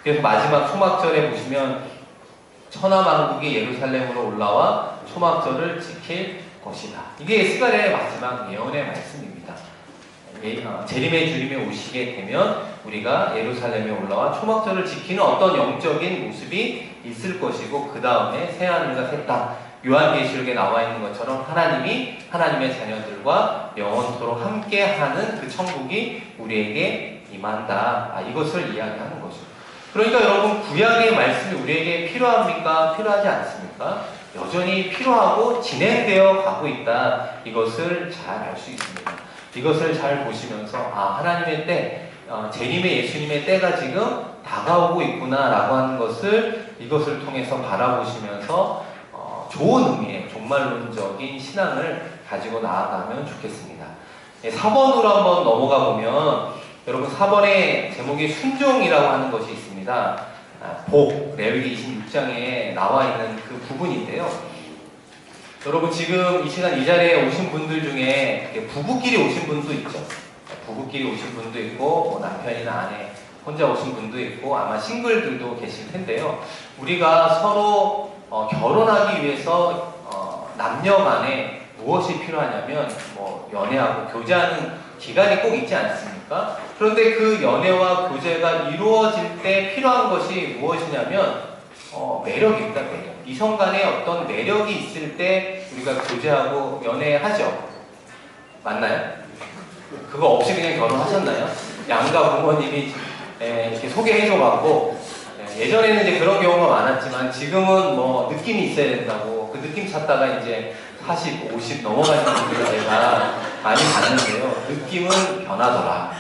그래서 마지막 초막절에 보시면 천하만국이 예루살렘으로 올라와 초막절을 지킬 것이다. 이게 스가랴의 마지막 예언의 말씀입니다. 재림의 주님이 오시게 되면 우리가 예루살렘에 올라와 초막절을 지키는 어떤 영적인 모습이 있을 것이고 그 다음에 새하늘과 새 땅, 요한계시록에 나와 있는 것처럼 하나님이 하나님의 자녀들과 영원토록 함께하는 그 천국이 우리에게 임한다. 이것을 이야기하는 거죠. 그러니까 여러분, 구약의 말씀이 우리에게 필요합니까? 필요하지 않습니까? 여전히 필요하고 진행되어 가고 있다. 이것을 잘 알 수 있습니다. 이것을 잘 보시면서 하나님의 때, 재림의 예수님의 때가 지금 다가오고 있구나 라고 하는 것을 이것을 통해서 바라보시면서 좋은 의미의 종말론적인 신앙을 가지고 나아가면 좋겠습니다. 4번으로 한번 넘어가 보면 여러분, 4번의 제목이 순종이라고 하는 것이 있습니다. 복, 레위기 26장에 나와 있는 그 부분인데요. 여러분, 지금 이 시간 이 자리에 오신 분들 중에 부부끼리 오신 분도 있죠. 부부끼리 오신 분도 있고, 남편이나 아내 혼자 오신 분도 있고, 아마 싱글들도 계실 텐데요. 우리가 서로 결혼하기 위해서 남녀 간에 무엇이 필요하냐면 연애하고 교제하는 기간이 꼭 있지 않습니까? 그런데 그 연애와 교제가 이루어질 때 필요한 것이 무엇이냐면 매력입니다. 매력. 이성 간에 어떤 매력이 있을 때 우리가 교제하고 연애하죠. 맞나요? 그거 없이 그냥 결혼하셨나요? 양가 부모님이 이렇게 소개해줘갖고, 예전에는 이제 그런 경우가 많았지만 지금은 느낌이 있어야 된다고 그 느낌 찾다가 이제 40, 50 넘어가는 분들을 제가 많이 봤는데요. 느낌은 변하더라.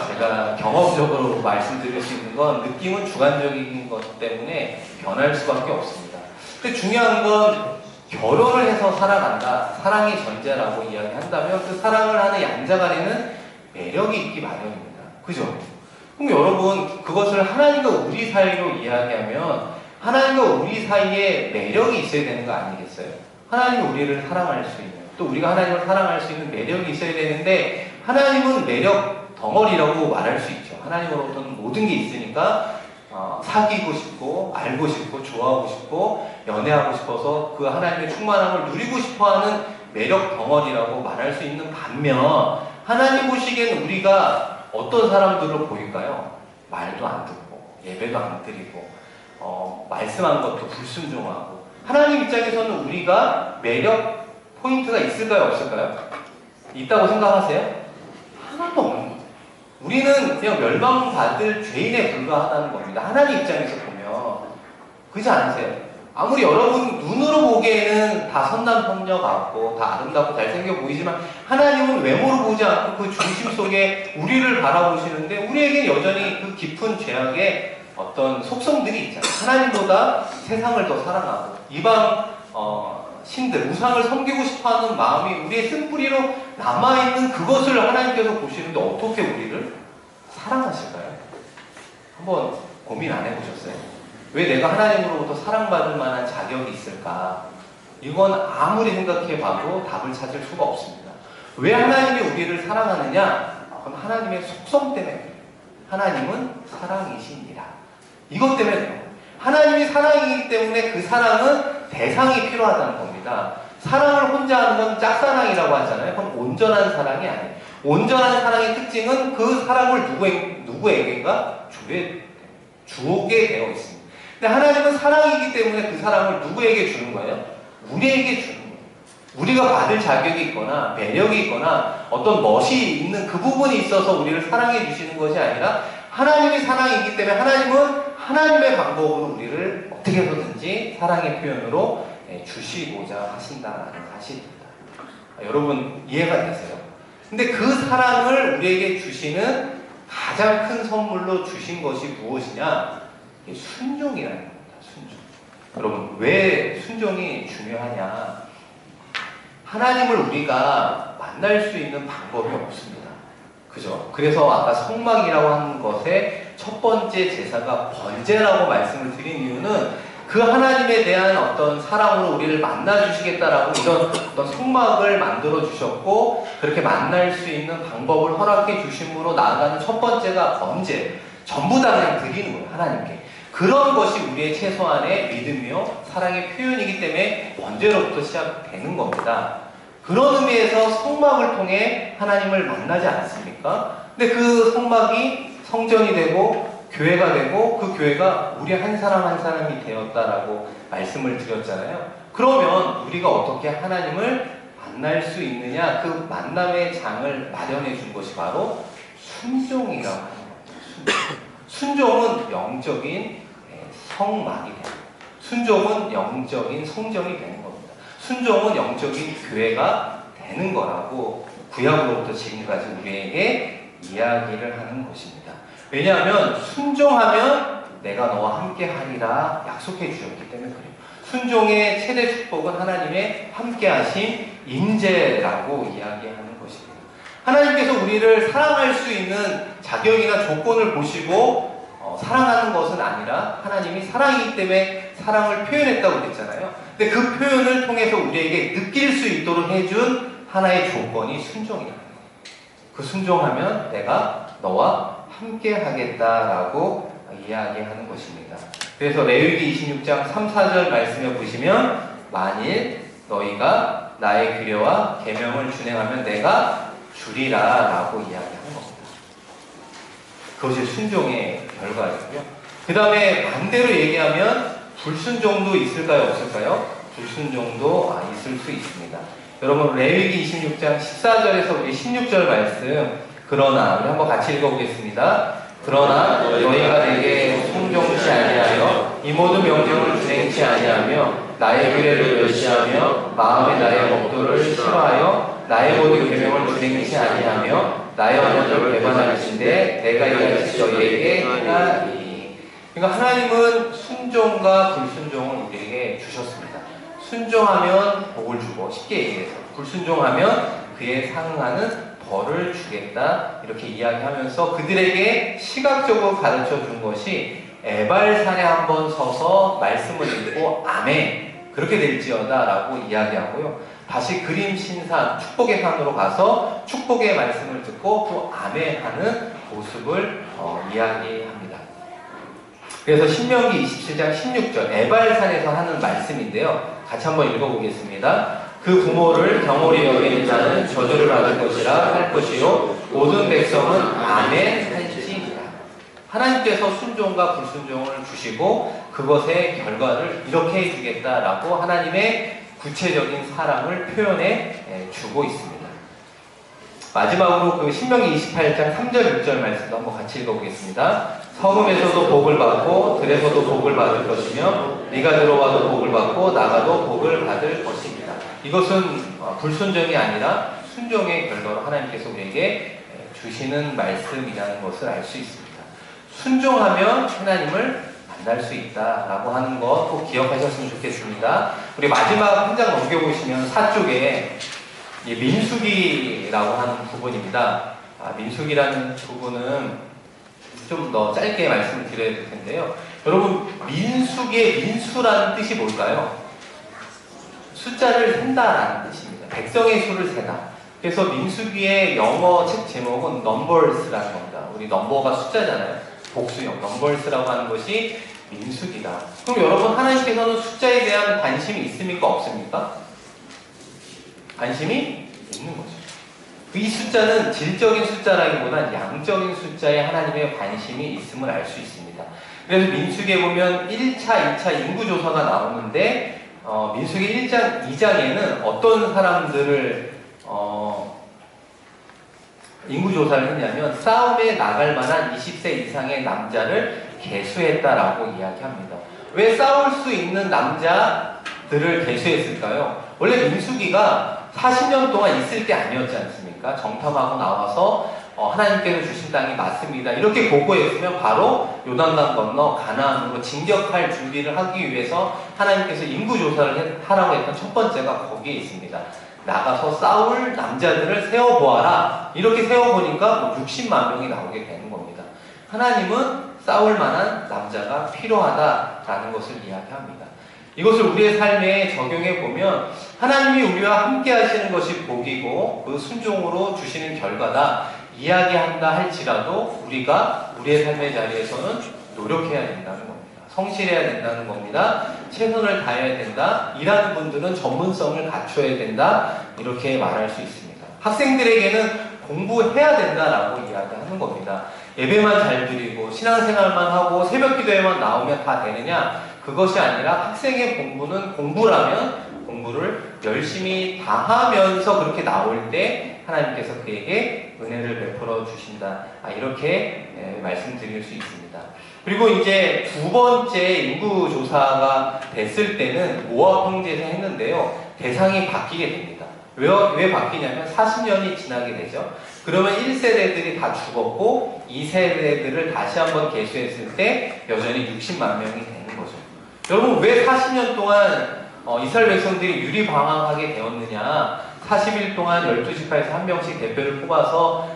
제가 경험적으로 말씀드릴 수 있는 건 느낌은 주관적인 것 때문에 변할 수밖에 없습니다. 근데 중요한 건 결혼을 해서 살아간다, 사랑이 전제라고 이야기한다면 그 사랑을 하는 양자 간에는 매력이 있기 마련입니다. 그죠? 그럼 여러분, 그것을 하나님과 우리 사이로 이야기하면 하나님과 우리 사이에 매력이 있어야 되는 거 아니겠어요? 하나님이 우리를 사랑할 수 있는, 또 우리가 하나님을 사랑할 수 있는 매력이 있어야 되는데, 하나님은 매력 덩어리라고 말할 수 있죠. 하나님으로부터는 모든 게 있으니까 사귀고 싶고 알고 싶고 좋아하고 싶고 연애하고 싶어서 그 하나님의 충만함을 누리고 싶어하는 매력 덩어리라고 말할 수 있는 반면, 하나님 보시기엔 우리가 어떤 사람들로 보일까요? 말도 안 듣고 예배도 안 드리고 말씀한 것도 불순종하고. 하나님 입장에서는 우리가 매력 포인트가 있을까요? 없을까요? 있다고 생각하세요? 하나도 없는 거예요. 우리는 그냥 멸망받을 죄인에 불과하다는 겁니다. 하나님 입장에서 보면. 그렇지 않으세요? 아무리 여러분 눈으로 보기에는 다 선남 선녀 같고 다 아름답고 잘생겨 보이지만 하나님은 외모로 보지 않고 그 중심 속에 우리를 바라보시는데, 우리에겐 여전히 그 깊은 죄악의 어떤 속성들이 있잖아요. 하나님보다 세상을 더 사랑하고 이방 신들, 우상을 섬기고 싶어하는 마음이 우리의 쓴뿌리로 남아있는 그것을 하나님께서 보시는데 어떻게 우리를 사랑하실까요? 한번 고민 안 해보셨어요? 왜 내가 하나님으로부터 사랑받을 만한 자격이 있을까? 이건 아무리 생각해봐도 답을 찾을 수가 없습니다. 왜 하나님이 우리를 사랑하느냐? 그건 하나님의 속성 때문에. 하나님은 사랑이시니라. 이것 때문에 그래요. 하나님이 사랑이기 때문에 그 사랑은 대상이 필요하다는 겁니다. 사랑을 혼자 하는 건 짝사랑이라고 하잖아요. 그건 온전한 사랑이 아니에요. 온전한 사랑의 특징은 그 사랑을 누구에게인가? 주게 되어 있습니다. 근데 하나님은 사랑이기 때문에 그 사랑을 누구에게 주는 거예요? 우리에게 주는 거예요. 우리가 받을 자격이 있거나 매력이 있거나 어떤 멋이 있는 그 부분이 있어서 우리를 사랑해 주시는 것이 아니라, 하나님이 사랑이기 때문에 하나님은 하나님의 방법으로 우리를 어떻게 해서든지 사랑의 표현으로 주시고자 하신다는 사실입니다. 여러분 이해가 되세요? 근데 그 사랑을 우리에게 주시는 가장 큰 선물로 주신 것이 무엇이냐? 순종이라는 겁니다. 순종. 여러분, 왜 순종이 중요하냐? 하나님을 우리가 만날 수 있는 방법이 없습니다. 그죠? 그래서 아까 성막이라고 하는 것의 첫 번째 제사가 번제라고 말씀을 드린 이유는 그 하나님에 대한 어떤 사랑으로 우리를 만나주시겠다라고 이런 어떤 성막을 만들어 주셨고, 그렇게 만날 수 있는 방법을 허락해 주심으로 나아가는 첫 번째가 번제. 전부 다 그냥 드리는 거예요, 하나님께. 그런 것이 우리의 최소한의 믿음이요 사랑의 표현이기 때문에 번제로부터 시작되는 겁니다. 그런 의미에서 성막을 통해 하나님을 만나지 않습니까? 근데 그 성막이 성전이 되고 교회가 되고 그 교회가 우리 한 사람 한 사람이 되었다라고 말씀을 드렸잖아요. 그러면 우리가 어떻게 하나님을 만날 수 있느냐? 그 만남의 장을 마련해 준 것이 바로 순종이라고 하는 겁니다. 순종은 영적인 성막이 되는 겁니다. 순종은 영적인 성전이 되는 겁니다. 순종은 영적인 교회가 되는 거라고 구약으로부터 지금까지 우리에게 이야기를 하는 것입니다. 왜냐하면 순종하면 내가 너와 함께 하리라 약속해 주셨기 때문에 그래요. 순종의 최대 축복은 하나님의 함께하심, 임재라고 이야기하는 것입니다. 하나님께서 우리를 사랑할 수 있는 자격이나 조건을 보시고 사랑하는 것은 아니라 하나님이 사랑이기 때문에 사랑을 표현했다고 그랬잖아요. 근데 그 표현을 통해서 우리에게 느낄 수 있도록 해준 하나의 조건이 순종이라는 거예요. 그 순종하면 내가 너와 함께 하겠다라고 이야기하는 것입니다. 그래서 레위기 26장 3, 4절 말씀에 보시면 만일 너희가 나의 규례와 계명을 준행하면 내가 주리라 라고 이야기하는 겁니다. 그것이 순종의 결과이고요. 그 다음에 반대로 얘기하면 불순종도 있을까요? 없을까요? 불순종도 있을 수 있습니다. 여러분 레위기 26장 14절에서 우리 16절 말씀 그러나 우리 한번 같이 읽어보겠습니다. 그러나 너희가 내게 순종치 아니하여 이 모든 명령을 준행치 아니하며 나의 규례를 멸시하며 마음에 나의 법도를 싫어하여 나의 모든 계명을 준행치 아니하며 나의 언약을 배반할진대 내가 이같이 너희에게 하나니. 그러니까 하나님은 순종과 불순종을 우리에게 주셨습니다. 순종하면 복을 주고 쉽게 얘기해서 불순종하면 그에 상응하는 벌을 주겠다 이렇게 이야기하면서 그들에게 시각적으로 가르쳐 준 것이 에발산에 한번 서서 말씀을 읽고 아멘 그렇게 될지어다 라고 이야기하고요. 다시 그림 신산 축복의 산으로 가서 축복의 말씀을 듣고 또 아멘 하는 모습을 이야기합니다. 그래서 신명기 27장 16절 에발산에서 하는 말씀인데요. 같이 한번 읽어보겠습니다. 그 부모를 경홀히 여기는 자는 저주를 받을 것이라 할 것이요 모든 백성은 아멘 할지니라. 하나님께서 순종과 불순종을 주시고 그것의 결과를 이렇게 해주겠다라고 하나님의 구체적인 사랑을 표현해 주고 있습니다. 마지막으로 그 신명기 28장 3절 6절 말씀도 한번 같이 읽어보겠습니다. 성읍에서도 복을 받고 들에서도 복을 받을 것이며 네가 들어와도 복을 받고 나가도 복을 받을 것입니다. 이것은 불순종이 아니라 순종의 결과로 하나님께서 우리에게 주시는 말씀이라는 것을 알 수 있습니다. 순종하면 하나님을 만날 수 있다라고 하는 거 꼭 기억하셨으면 좋겠습니다. 우리 마지막 한 장 넘겨보시면 4쪽에 민수기라고 하는 부분입니다. 민수기라는 부분은 좀 더 짧게 말씀을 드려야 될 텐데요. 여러분 민수기의 민수라는 뜻이 뭘까요? 숫자를 센다라는 뜻입니다. 백성의 수를 세다. 그래서 민수기의 영어 책 제목은 Numbers라는 겁니다. 우리 넘버가 숫자잖아요. 복수형 Numbers라고 하는 것이 민수기다. 그럼 여러분 하나님께서는 숫자에 대한 관심이 있습니까? 없습니까? 관심이 있는 거죠. 이 숫자는 질적인 숫자라기보다는 양적인 숫자에 하나님의 관심이 있음을 알 수 있습니다. 그래서 민수기에 보면 1차, 2차 인구조사가 나오는데 민수기 1장, 2장에는 어떤 사람들을 인구조사를 했냐면 싸움에 나갈 만한 20세 이상의 남자를 계수했다라고 이야기합니다. 왜 싸울 수 있는 남자들을 계수했을까요? 원래 민수기가 40년 동안 있을 게 아니었지 않습니까? 정탐하고 나와서 하나님께서 주신 땅이 맞습니다. 이렇게 보고했으면 바로 요단강 건너 가나안으로 진격할 준비를 하기 위해서 하나님께서 인구조사를 하라고 했던 첫 번째가 거기에 있습니다. 나가서 싸울 남자들을 세워보아라. 이렇게 세워보니까 60만 명이 나오게 되는 겁니다. 하나님은 싸울 만한 남자가 필요하다라는 것을 이야기합니다. 이것을 우리의 삶에 적용해 보면 하나님이 우리와 함께 하시는 것이 복이고 그 순종으로 주시는 결과다 이야기한다 할지라도 우리가 우리의 삶의 자리에서는 노력해야 된다는 겁니다. 성실해야 된다는 겁니다. 최선을 다해야 된다. 일하는 분들은 전문성을 갖춰야 된다. 이렇게 말할 수 있습니다. 학생들에게는 공부해야 된다라고 이야기하는 겁니다. 예배만 잘 드리고 신앙생활만 하고 새벽 기도에만 나오면 다 되느냐? 그것이 아니라 학생의 공부는 공부라면 공부를 열심히 다 하면서 그렇게 나올 때 하나님께서 그에게 은혜를 베풀어 주신다. 이렇게 말씀드릴 수 있습니다. 그리고 이제 두 번째 인구조사가 됐을 때는 모압 형제에서 했는데요. 대상이 바뀌게 됩니다. 왜 바뀌냐면 40년이 지나게 되죠. 그러면 1세대들이 다 죽었고 2세대들을 다시 한번 계수했을 때 여전히 60만 명이 되는 거죠. 여러분, 왜 40년 동안 이스라엘 백성들이 유리방황하게 되었느냐? 40일 동안 12지파에서 한 명씩 대표를 뽑아서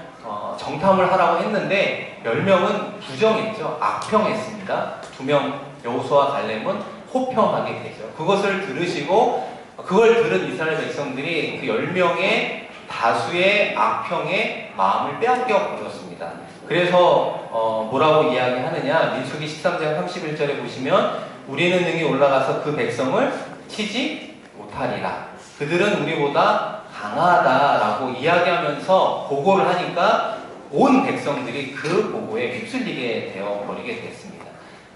정탐을 하라고 했는데 10명은 부정했죠. 악평했습니다. 2명 여호수아 갈렙은 호평하게 되죠. 그것을 들으시고 그걸 들은 이스라엘 백성들이 그 10명의 다수의 악평에 마음을 빼앗겨 버렸습니다. 그래서 뭐라고 이야기하느냐? 민수기 13장 31절에 보시면 우리는 능히 올라가서 그 백성을 치지 못하리라. 그들은 우리보다 강하다라고 이야기하면서 보고를 하니까 온 백성들이 그 보고에 휩쓸리게 되어버리게 됐습니다.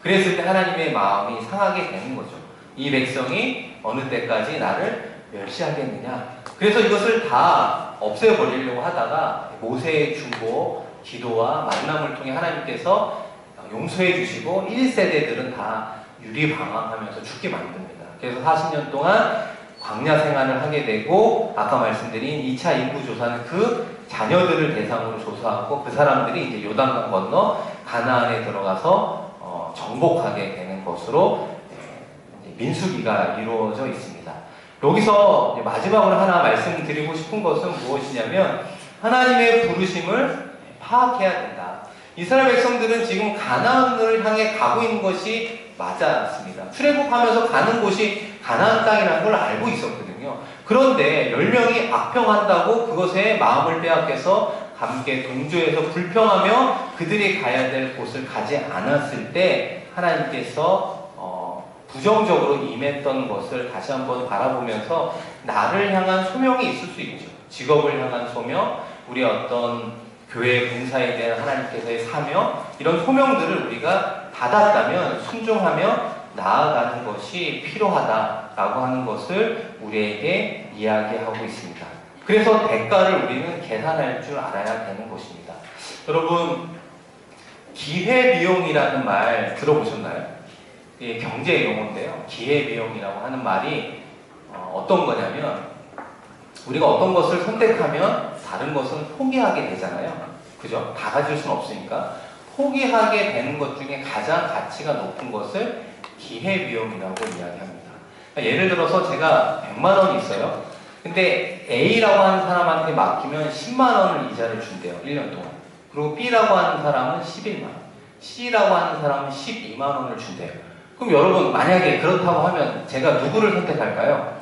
그랬을 때 하나님의 마음이 상하게 되는 거죠. 이 백성이 어느 때까지 나를 멸시하겠느냐. 그래서 이것을 다 없애버리려고 하다가 모세의 중보, 기도와 만남을 통해 하나님께서 용서해 주시고 1세대들은 다 유리방황하면서 죽게 만듭니다. 그래서 40년 동안 광야 생활을 하게 되고 아까 말씀드린 2차 인구조사는 그 자녀들을 대상으로 조사하고 그 사람들이 이제 요단강 건너 가나안에 들어가서 정복하게 되는 것으로 민수기가 이루어져 있습니다. 여기서 마지막으로 하나 말씀드리고 싶은 것은 무엇이냐면 하나님의 부르심을 파악해야 된다. 이스라엘 백성들은 지금 가나안을 향해 가고 있는 것이 맞았습니다. 출애굽하면서 가는 곳이 가나안 땅이라는 걸 알고 있었거든요. 그런데 10명이 악평한다고 그것에 마음을 빼앗겨서 함께 동조해서 불평하며 그들이 가야 될 곳을 가지 않았을 때 하나님께서 부정적으로 임했던 것을 다시 한번 바라보면서 나를 향한 소명이 있을 수 있죠. 직업을 향한 소명, 우리 어떤 교회 봉사에 대한 하나님께서의 사명, 이런 소명들을 우리가 받았다면 순종하며 나아가는 것이 필요하다라고 하는 것을 우리에게 이야기하고 있습니다. 그래서 대가를 우리는 계산할 줄 알아야 되는 것입니다. 여러분, 기회비용이라는 말 들어보셨나요? 예, 경제 용어인데요. 기회비용이라고 하는 말이 어떤 거냐면 우리가 어떤 것을 선택하면 다른 것은 포기하게 되잖아요. 그죠? 다 가질 수는 없으니까 포기하게 되는 것 중에 가장 가치가 높은 것을 기회비용이라고 이야기합니다. 그러니까 예를 들어서 제가 100만 원이 있어요. 근데 A라고 하는 사람한테 맡기면 10만 원을 이자를 준대요. 1년 동안. 그리고 B라고 하는 사람은 11만 원, C라고 하는 사람은 12만 원을 준대요. 그럼 여러분, 만약에 그렇다고 하면 제가 누구를 선택할까요?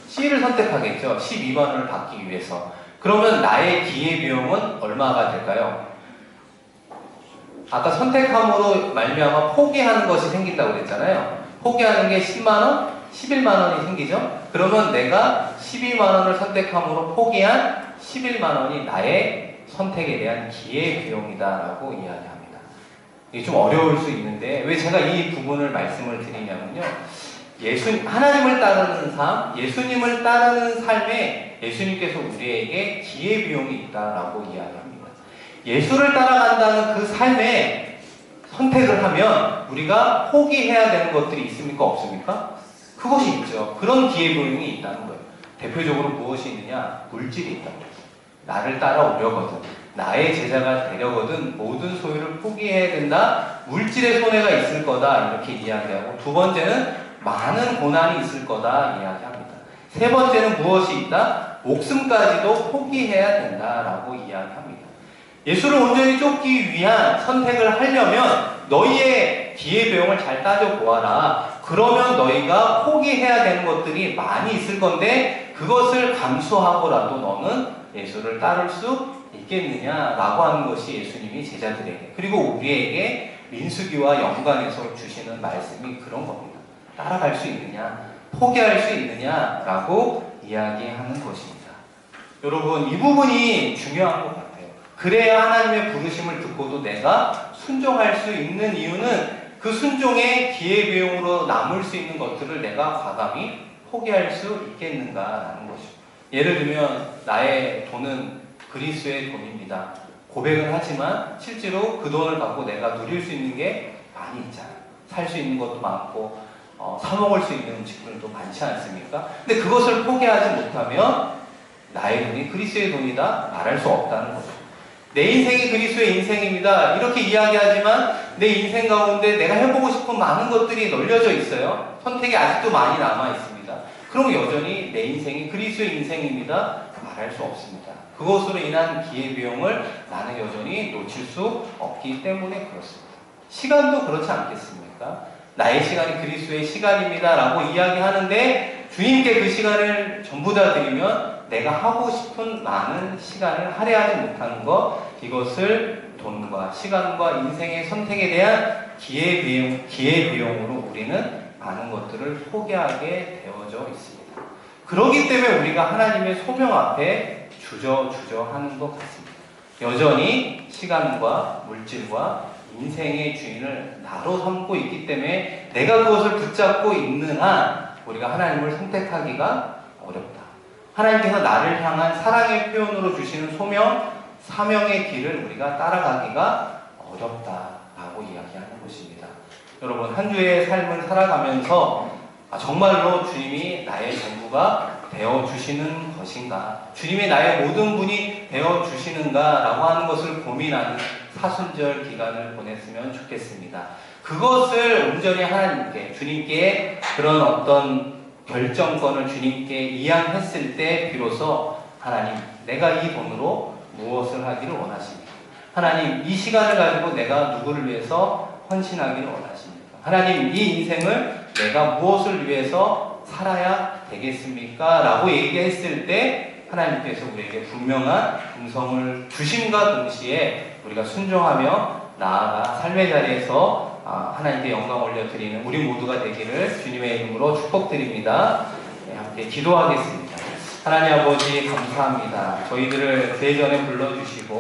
C를 선택하겠죠. 12만 원을 받기 위해서. 그러면 나의 기회비용은 얼마가 될까요? 아까 선택함으로 말미암아 포기하는 것이 생긴다고 그랬잖아요. 포기하는 게 10만 원, 11만 원이 생기죠. 그러면 내가 12만 원을 선택함으로 포기한 11만 원이 나의 선택에 대한 기회비용이다라고 이야기합니다. 이게 좀 어려울 수 있는데 왜 제가 이 부분을 말씀을 드리냐면요. 하나님을 따르는 삶, 예수님을 따르는 삶에 예수님께서 우리에게 기회비용이 있다라고 이야기합니다. 예수를 따라간다는 그 삶에 선택을 하면 우리가 포기해야 되는 것들이 있습니까? 없습니까? 그것이 있죠. 그런 기회비용이 있다는 거예요. 대표적으로 무엇이 있느냐? 물질이 있다는 거예요. 나를 따라오려거든, 나의 제자가 되려거든 모든 소유를 포기해야 된다. 물질의 손해가 있을 거다. 이렇게 이야기하고, 두 번째는 많은 고난이 있을 거다 이야기합니다. 세 번째는 무엇이 있다? 목숨까지도 포기해야 된다라고 이야기합니다. 예수를 온전히 쫓기 위한 선택을 하려면 너희의 기회비용을 잘 따져보아라. 그러면 너희가 포기해야 되는 것들이 많이 있을 건데 그것을 감수하고라도 너는 예수를 따를 수 있겠느냐라고 하는 것이 예수님이 제자들에게, 그리고 우리에게 민수기와 연관해서 주시는 말씀이 그런 겁니다. 따라갈 수 있느냐, 포기할 수 있느냐라고 이야기하는 것입니다. 여러분, 이 부분이 중요한 것 같아요. 그래야 하나님의 부르심을 듣고도 내가 순종할 수 있는 이유는 그 순종의 기회비용으로 남을 수 있는 것들을 내가 과감히 포기할 수 있겠는가라는 것이죠. 예를 들면 나의 돈은 그리스도의 돈입니다. 고백은 하지만 실제로 그 돈을 갖고 내가 누릴 수 있는 게 많이 있잖아요. 살 수 있는 것도 많고 사 먹을 수 있는 음식들도 많지 않습니까? 근데 그것을 포기하지 못하면 나의 돈이 그리스도의 돈이다 말할 수 없다는 거죠. 내 인생이 그리스도의 인생입니다. 이렇게 이야기하지만 내 인생 가운데 내가 해보고 싶은 많은 것들이 널려져 있어요. 선택이 아직도 많이 남아 있습니다. 그럼 여전히 내 인생이 그리스도의 인생입니다. 말할 수 없습니다. 그것으로 인한 기회비용을 나는 여전히 놓칠 수 없기 때문에 그렇습니다. 시간도 그렇지 않겠습니까? 나의 시간이 그리스도의 시간입니다 라고 이야기하는데 주님께 그 시간을 전부 다 드리면 내가 하고 싶은 많은 시간을 할애하지 못하는 것, 이것을 돈과 시간과 인생의 선택에 대한 기회비용으로 우리는 많은 것들을 포기하게 되어져 있습니다. 그렇기 때문에 우리가 하나님의 소명 앞에 주저하는 것 같습니다. 여전히 시간과 물질과 인생의 주인을 나로 삼고 있기 때문에 내가 그것을 붙잡고 있는 한 우리가 하나님을 선택하기가 어렵다. 하나님께서 나를 향한 사랑의 표현으로 주시는 소명, 사명의 길을 우리가 따라가기가 어렵다라고 이야기하는 것입니다. 여러분, 한 주의 삶을 살아가면서 정말로 주님이 나의 전부가 되어주시는 것인가? 주님이 나의 모든 분이 되어주시는가? 라고 하는 것을 고민하는 사순절 기간을 보냈으면 좋겠습니다. 그것을 온전히 하나님께, 주님께 그런 어떤 결정권을 주님께 이양했을 때 비로소 하나님, 내가 이 돈으로 무엇을 하기를 원하십니까? 하나님, 이 시간을 가지고 내가 누구를 위해서 헌신하기를 원하십니까? 하나님, 이 인생을 내가 무엇을 위해서 살아야 되겠습니까? 라고 얘기했을 때 하나님께서 우리에게 분명한 음성을 주심과 동시에 우리가 순종하며 나아가 삶의 자리에서 하나님께 영광 올려드리는 우리 모두가 되기를 주님의 이름으로 축복드립니다. 네, 함께 기도하겠습니다. 하나님 아버지 감사합니다. 저희들을 대전에 불러주시고